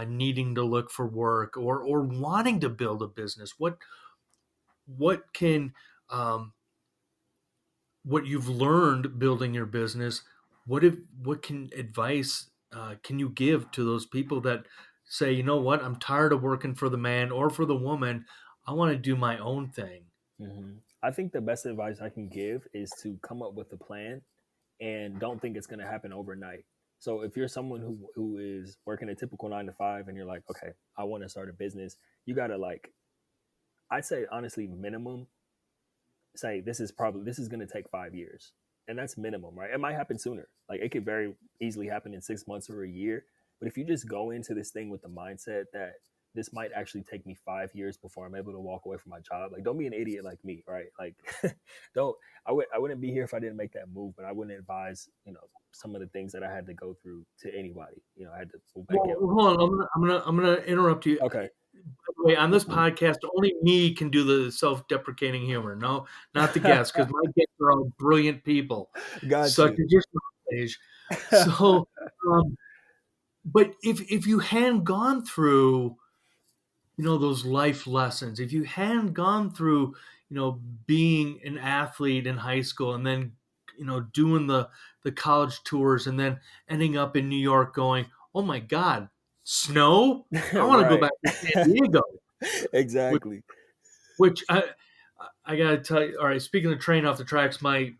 needing to look for work or wanting to build a business? What can what you've learned building your business, what can advice can you give to those people that say, you know what, I'm tired of working for the man or for the woman, I want to do my own thing. I think the best advice I can give is to come up with a plan and don't think it's going to happen overnight. So if you're someone who is working a typical 9 to 5 and you're like, okay, I want to start a business, you got to like, I'd say honestly, minimum say this is going to take 5 years. And that's minimum, right? It might happen sooner. Like it could very easily happen in 6 months or a year. But if you just go into this thing with the mindset that this might actually take me 5 years before I'm able to walk away from my job. Like, don't be an idiot like me, right? Like, don't. I wouldn't be here if I didn't make that move. But I wouldn't advise, some of the things that I had to go through to anybody. I had to move back Well, in. hold on. I'm gonna interrupt you. Okay. By the way, on this podcast, only me can do the self-deprecating humor. No, not the guests, because my guests are all brilliant people, Got such you. as yourself, Paige. So, um, but if you hadn't gone through, those life lessons, if you hadn't gone through, being an athlete in high school and then, doing the college tours and then ending up in New York going, oh my God, snow? I want to go Right. back to San Diego. Which, Exactly. which I gotta tell you. All right, speaking of train off the tracks, my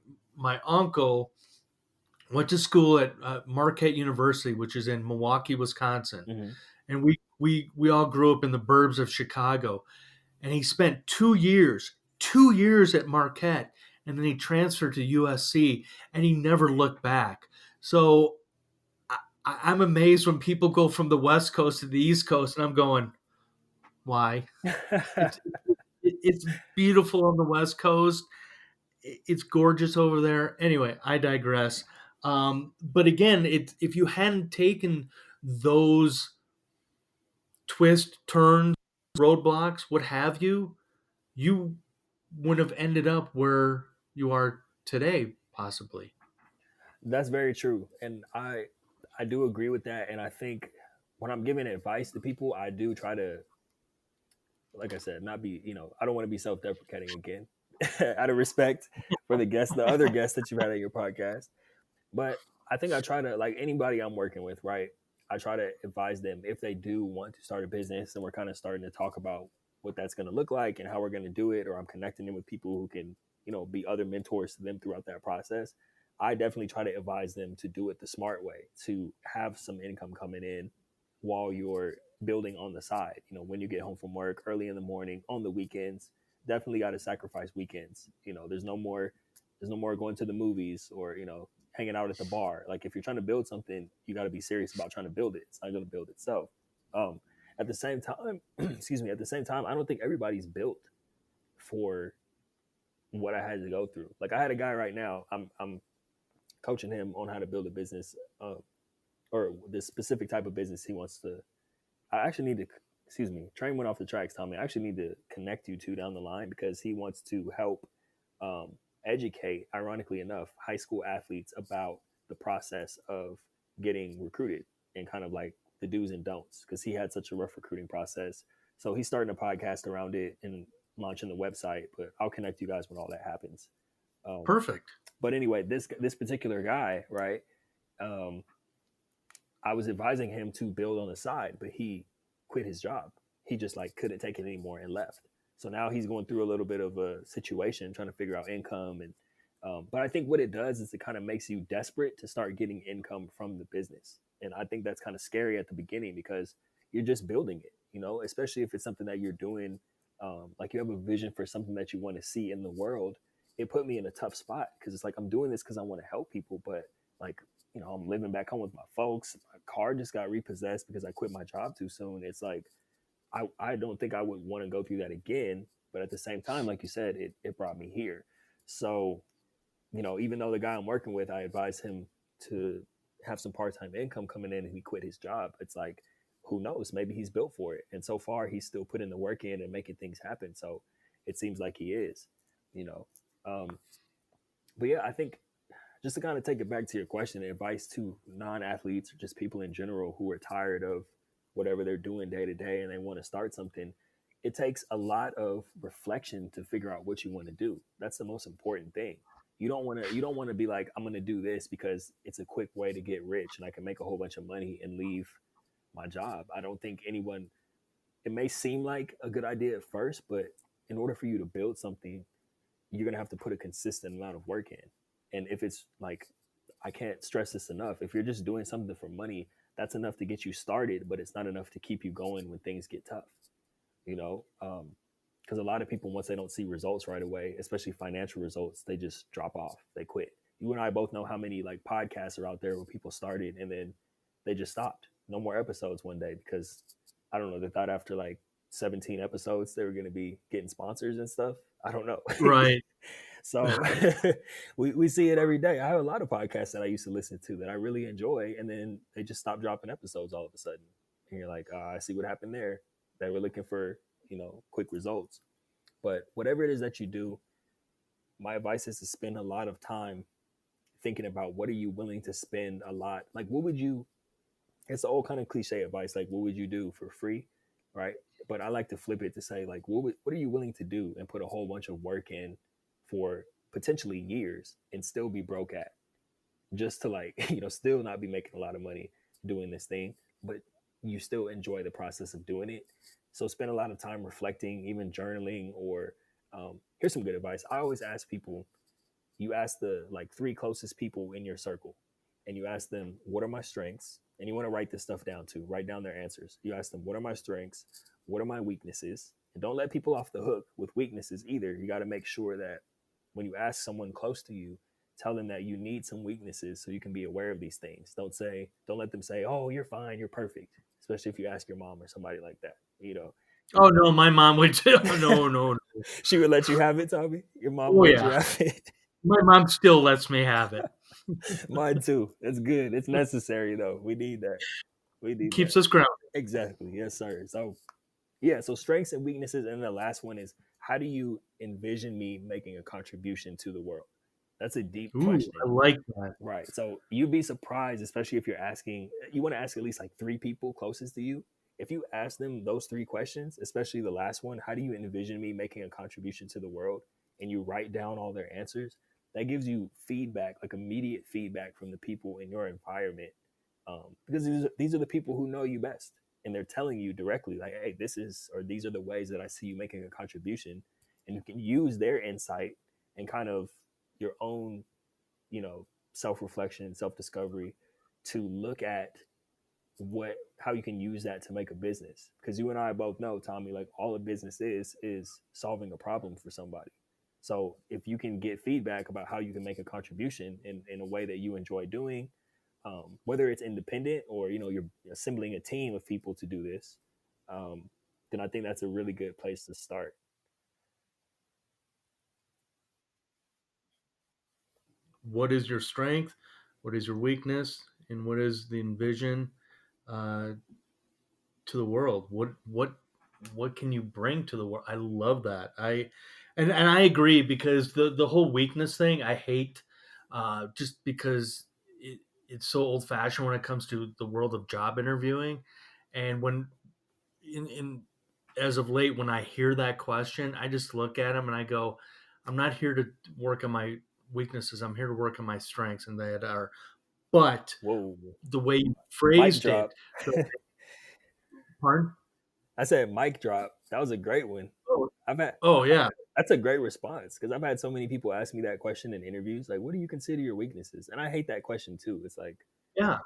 uncle went to school at Marquette University, which is in Milwaukee, Wisconsin, Hmm. and we all grew up in the burbs of Chicago. And he spent 2 years at Marquette, and then he transferred to USC, and he never looked back. So I'm amazed when people go from the West Coast to the East Coast, and I'm going, why? It's it's beautiful on the West Coast. It's gorgeous over there. Anyway, I digress. But again, if you hadn't taken those twists, turns, roadblocks, what have you, you would have ended up where you are today, possibly. That's very true, and I do agree with that. And I think when I'm giving advice to people, I do try to, like I said, not be, I don't want to be self-deprecating again, out of respect for the other guests that you've had on your podcast. But I think I try to, like anybody I'm working with, right? I try to advise them if they do want to start a business, and we're kind of starting to talk about what that's going to look like and how we're going to do it, or I'm connecting them with people who can, be other mentors to them throughout that process. I definitely try to advise them to do it the smart way, to have some income coming in while you're building on the side. When you get home from work early in the morning, on the weekends, definitely got to sacrifice weekends. There's no more going to the movies or, hanging out at the bar. Like if you're trying to build something, you got to be serious about trying to build it. It's not going to build itself. Um, at the same time, excuse me, at the same time, I don't think everybody's built for what I had to go through. Like I had a guy right now, I'm coaching him on how to build a business, or the specific type of business he wants to. I actually need to, excuse me, train went off the tracks, Tommy. I actually need to connect you two down the line because he wants to help um, educate, ironically enough, high school athletes about the process of getting recruited and kind of like the do's and don'ts because he had such a rough recruiting process. So he's starting a podcast around it and launching the website, but I'll connect you guys when all that happens. Um, Perfect. but anyway, this particular guy, right? Um, I was advising him to build on the side, but he quit his job. He just like couldn't take it anymore and left. So now he's going through a little bit of a situation, trying to figure out income. And but I think what it does is it kind of makes you desperate to start getting income from the business. And I think that's kind of scary at the beginning because you're just building it, especially if it's something that you're doing. Like you have a vision for something that you want to see in the world. It put me in a tough spot because it's like I'm doing this because I want to help people, but like I'm living back home with my folks. My car just got repossessed because I quit my job too soon. It's like I don't think I would want to go through that again. But at the same time, like you said, it brought me here. So, even though the guy I'm working with, I advise him to have some part-time income coming in and he quit his job. It's like, who knows? Maybe he's built for it. And so far he's still putting the work in and making things happen. So it seems like he is, you know. Um, but yeah, I think just to kind of take it back to your question, advice to non-athletes or just people in general who are tired of whatever they're doing day to day and they want to start something, it takes a lot of reflection to figure out what you want to do. That's the most important thing. You don't want to be like, I'm going to do this because it's a quick way to get rich and I can make a whole bunch of money and leave my job. I don't think anyone, it may seem like a good idea at first, but in order for you to build something, you're gonna have to put a consistent amount of work in. And if it's like, I can't stress this enough. If you're just doing something for money, that's enough to get you started, but it's not enough to keep you going when things get tough. You know, because a lot of people, once they don't see results right away, especially financial results, they just drop off. They quit. You and I both know how many like podcasts are out there where people started and then they just stopped. No more episodes one day because I don't know, they thought after like 17 episodes they were going to be getting sponsors and stuff. I don't know. Right. So we see it every day. I have a lot of podcasts that I used to listen to that I really enjoy, and then they just stop dropping episodes all of a sudden. And you're like, I see what happened there. They were looking for, quick results. But whatever it is that you do, my advice is to spend a lot of time thinking about what are you willing to spend a lot. Like, what would you, it's the old kind of cliche advice, like, what would you do for free? Right. But I like to flip it to say, like, what are you willing to do and put a whole bunch of work in for potentially years and still be broke at, just to like, still not be making a lot of money doing this thing, but you still enjoy the process of doing it. So spend a lot of time reflecting, even journaling, or here's some good advice. I always ask people, you ask the like three closest people in your circle, and you ask them, what are my strengths? And you want to write this stuff down too, write down their answers. You ask them, what are my strengths? What are my weaknesses? And don't let people off the hook with weaknesses either. You got to make sure that when you ask someone close to you, tell them that you need some weaknesses so you can be aware of these things. Don't let them say, oh, you're fine, you're perfect. Especially if you ask your mom or somebody like that, Oh no, my mom would too. No, no, no. she would let you have it, Tommy. Your mom Oh would let you yeah, have it. my mom still lets me have it. Mine too. That's good. It's necessary though. We need that. We It need that. keeps us grounded. Exactly. Yes, sir. So yeah, so strengths and weaknesses. And the last one is, how do you envision me making a contribution to the world? That's a deep Ooh, question. I like that. Right. So you'd be surprised, especially if you're asking, you want to ask at least like three people closest to you. If you ask them those three questions, especially the last one, how do you envision me making a contribution to the world? And you write down all their answers, that gives you feedback, like immediate feedback from the people in your environment. Because these are the people who know you best. And they're telling you directly, like, hey, this is, or these are the ways that I see you making a contribution. And you can use their insight and kind of your own, you know, self-reflection and self-discovery to look at how you can use that to make a business, because you and I both know, Tommy, like all a business is solving a problem for somebody. So if you can get feedback about how you can make a contribution in a way that you enjoy doing, whether it's independent or you're assembling a team of people to do this, then I think that's a really good place to start. What is your strength? What is your weakness? And what is the envision uh, to the world? What can you bring to the world? I love that. And I agree, because the whole weakness thing I hate, just because it's so old fashioned when it comes to the world of job interviewing, and when in as of late when I hear that question, I just look at them and I go, I'm not here to work on my weaknesses. I'm here to work on my strengths, and that are. But Whoa. the way you Mic phrased it, drop. the pardon? I said mic drop. That was a great one. Oh, I've had oh yeah, That's a great response, because I've had so many people ask me that question in interviews, like, what do you consider your weaknesses? And I hate that question too. It's like, yeah.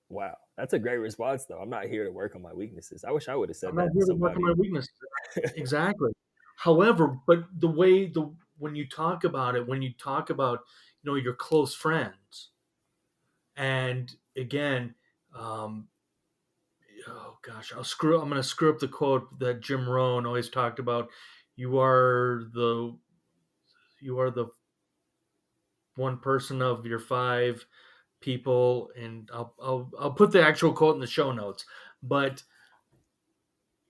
wow, that's a great response though. I'm not here to work on my weaknesses. I wish I would have I'm said not that to here to work on my somebody. weaknesses. Exactly. However, but the way the when you talk about it, when you talk about your close friends, and again, um, oh gosh, I'm going to screw up the quote that Jim Rohn always talked about. You are the you are the one person of your five people, and I'll put the actual quote in the show notes. But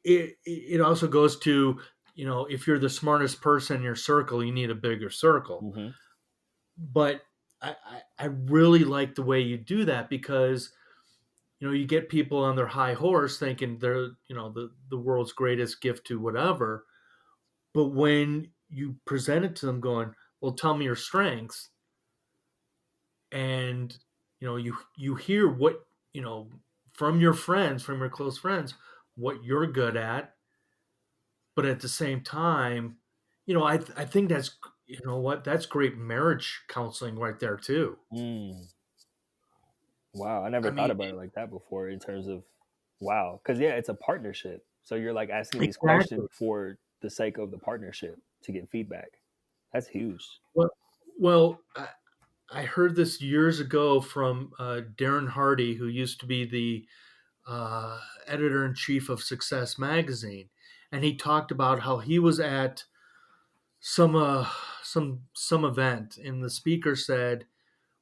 it also goes to, if you're the smartest person in your circle, you need a bigger circle. Hmm. But I really like the way you do that, because you get people on their high horse thinking they're the world's greatest gift to whatever. But when you present it to them going, well, tell me your strengths, and you hear what from your friends, from your close friends, what you're good at. But at the same time, I think that's, what, that's great marriage counseling right there too. Mm, wow, I never I thought mean, about it like that before in terms of, wow, because yeah, it's a partnership. So you're like asking these questions exactly. for the sake of the partnership to get feedback. That's huge. Well, I heard this years ago from Darren Hardy, who used to be the editor in chief of Success Magazine, and he talked about how he was at some some event, and the speaker said,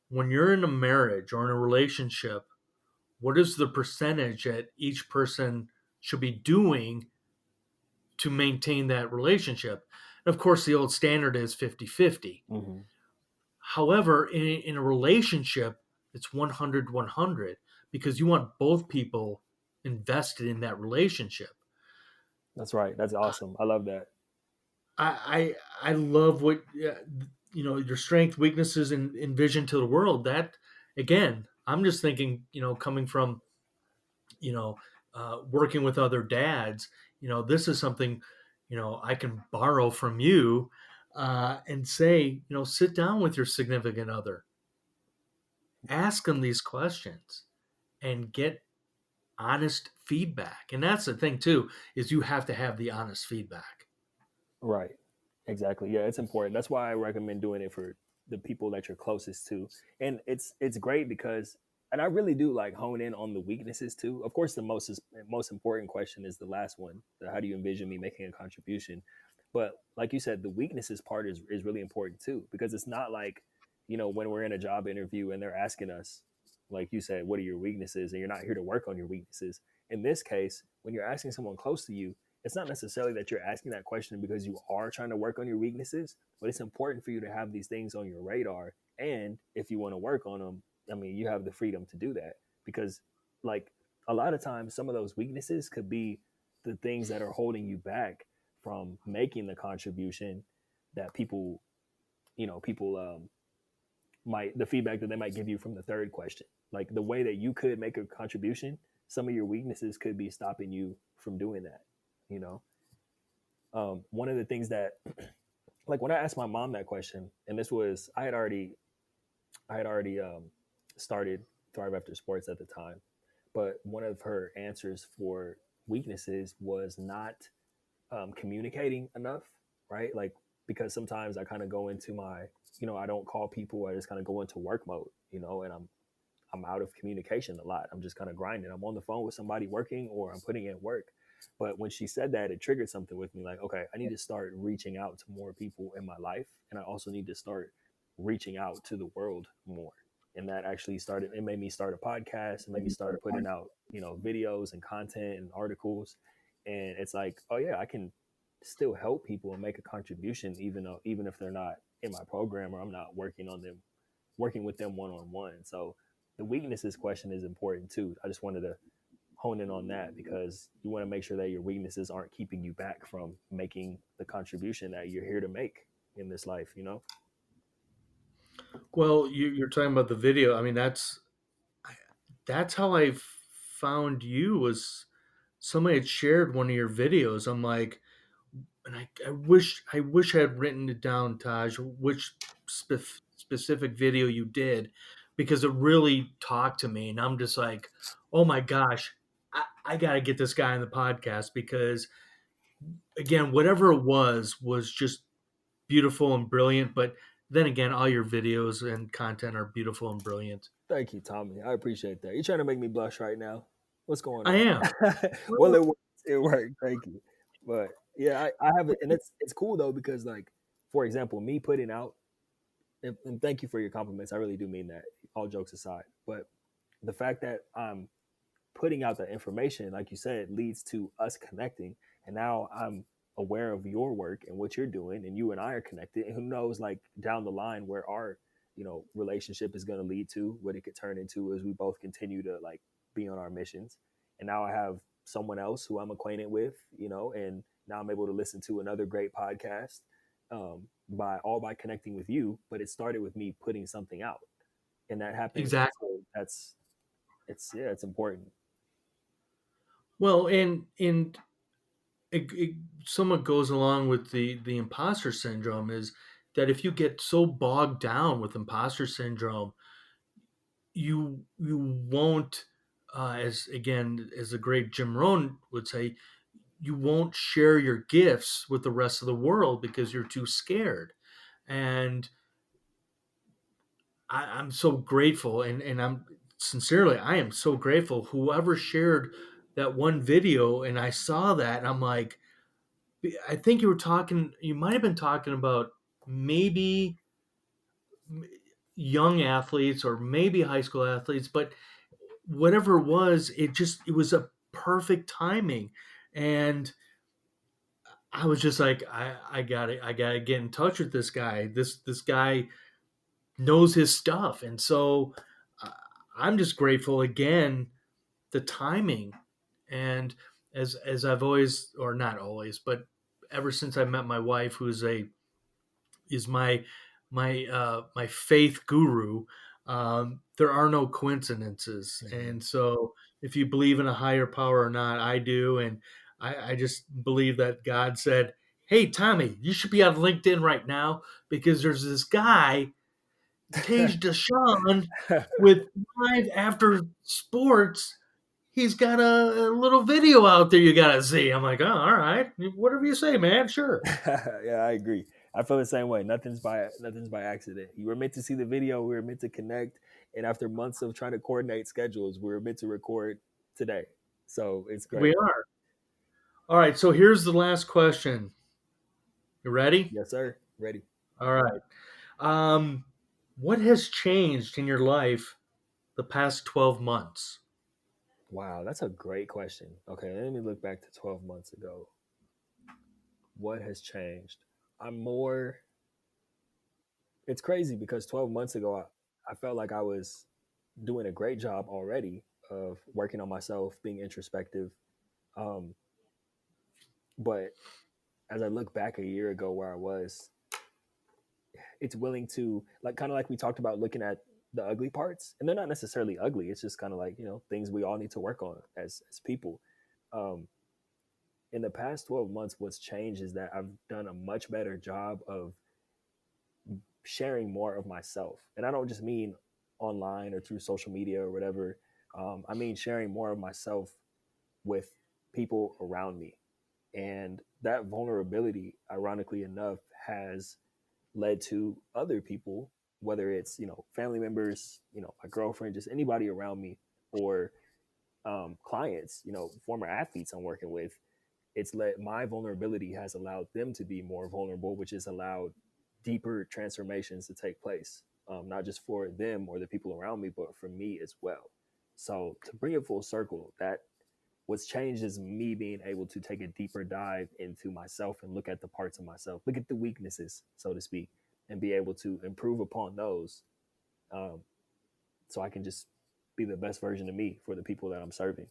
when you're in a marriage or in a relationship, what is the percentage that each person should be doing to maintain that relationship? And of course, the old standard is 50-50. Hmm. However, in a relationship, it's 100-100 because you want both people invested in that relationship. That's right. That's awesome. I love that. I love what your strength, weaknesses, and vision to the world. That again, I'm just thinking, coming from you know working with other dads, this is something I can borrow from you, and say, sit down with your significant other, ask them these questions, and get honest feedback. And that's the thing too, is you have to have the honest feedback. Right. Exactly. Yeah, it's important. That's why I recommend doing it for the people that you're closest to. And it's great because and I really do like hone in on the weaknesses too. Of course, the most important question is the last one. The how do you envision me making a contribution? But like you said, the weaknesses part is really important too because it's not like, when we're in a job interview and they're asking us, like you said, what are your weaknesses? And you're not here to work on your weaknesses. In this case, when you're asking someone close to you, it's not necessarily that you're asking that question because you are trying to work on your weaknesses, but it's important for you to have these things on your radar. And if you want to work on them, I mean, you have the freedom to do that because, like, a lot of times, some of those weaknesses could be the things that are holding you back from making the contribution that people might, the feedback that they might give you from the third question. Like, the way that you could make a contribution, some of your weaknesses could be stopping you from doing that, you know? One of the things that, like when I asked my mom that question, and this was I had already started Thrive After Sports at the time, but one of her answers for weaknesses was not communicating enough, right? Like because sometimes I kind of go into I don't call people. I just kind of go into work mode, and I'm out of communication a lot. I'm just kind of grinding. I'm on the phone with somebody working or I'm putting in work. But when she said that, it triggered something with me like, okay, I need to start reaching out to more people in my life. And I also need to start reaching out to the world more. And that actually it made me start a podcast. It made me start putting out, videos and content and articles. And it's like, oh yeah, I can still help people and make a contribution, even if they're not in my program or I'm not working with them one on one. So the weaknesses question is important too. I just wanted to hone in on that because you want to make sure that your weaknesses aren't keeping you back from making the contribution that you're here to make in this life. Well, you're talking about the video. I mean, that's how I found you, was somebody had shared one of your videos. I'm like, and I wish I had written it down, Taj, which specific video you did, because it really talked to me, and I'm just like, oh my gosh, I got to get this guy on the podcast because, again, whatever it was just beautiful and brilliant. But then again, all your videos and content are beautiful and brilliant. Thank you, Tommy. I appreciate that. You're trying to make me blush right now. What's going I on? am. Well, Well, it worked. It worked. Thank you. But yeah, I have it, and it's cool though because like, for example, me putting out, and thank you for your compliments. I really do mean that. All jokes aside, but the fact that I'm putting out the information, like you said, leads to us connecting. And now I'm aware of your work and what you're doing, and you and I are connected. And who knows, like down the line, where our relationship is going to lead to, what it could turn into as we both continue to like be on our missions. And now I have someone else who I'm acquainted with, and now I'm able to listen to another great podcast by connecting with you. But it started with me putting something out, and that happened. exactly. So it's important. Well, and it somewhat goes along with the imposter syndrome, is that if you get so bogged down with imposter syndrome, you won't, as the great Jim Rohn would say, you won't share your gifts with the rest of the world because you're too scared. And I'm so grateful, and I'm sincerely, I am so grateful. Whoever shared that one video, and I saw that, and I'm like, I think you might have been talking about maybe young athletes or maybe high school athletes, but whatever it was, it was a perfect timing. And I was just like, I gotta get in touch with this guy. This guy knows his stuff, and so uh, I'm just grateful again the timing. And as I've always, or not always, but ever since I met my wife, who's a is my faith guru. There are no coincidences, Mhm. and so if you believe in a higher power or not, I do, and I just believe that God said, "Hey, Tommy, you should be on LinkedIn right now because there's this guy, Taj Dashaun, with Live After Sports. He's got a little video out there you gotta see." I'm like, "Oh, all right, whatever you say, man. Sure." Yeah, I agree. I feel the same way. Nothing's by accident. You were meant to see the video. We were meant to connect, and after months of trying to coordinate schedules, we were meant to record today. So it's We great. are. All right, so here's the last question. You ready? Yes, sir. Ready. All right. Um, what has changed in your life the past 12 months? Wow, that's a great question. Okay, let me look back to 12 months ago. What has changed? I'm more. It's crazy because 12 months ago, I felt like I was doing a great job already of working on myself, being introspective. Um, but as I look back a year ago where I was, it's willing to, like, kind of like we talked about, looking at the ugly parts, and they're not necessarily ugly. It's just kind of like, things we all need to work on as people. Um, in the past 12 months, what's changed is that I've done a much better job of sharing more of myself. And I don't just mean online or through social media or whatever. I mean sharing more of myself with people around me. And that vulnerability, ironically enough, has led to other people, whether it's, family members, my girlfriend, just anybody around me, or clients, former athletes I'm working with. It's let my vulnerability has allowed them to be more vulnerable, which has allowed deeper transformations to take place, not just for them or the people around me, but for me as well. So to bring it full circle, that what's changed is me being able to take a deeper dive into myself and look at the parts of myself, look at the weaknesses, so to speak, and be able to improve upon those, um, so I can just be the best version of me for the people that I'm serving.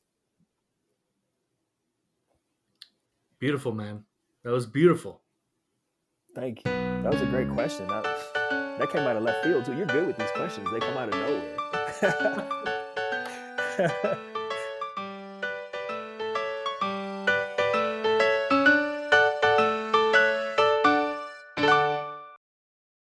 Beautiful, man. That was beautiful. Thank you. That was a great question. That came out of left field too. You're good with these questions. They come out of nowhere.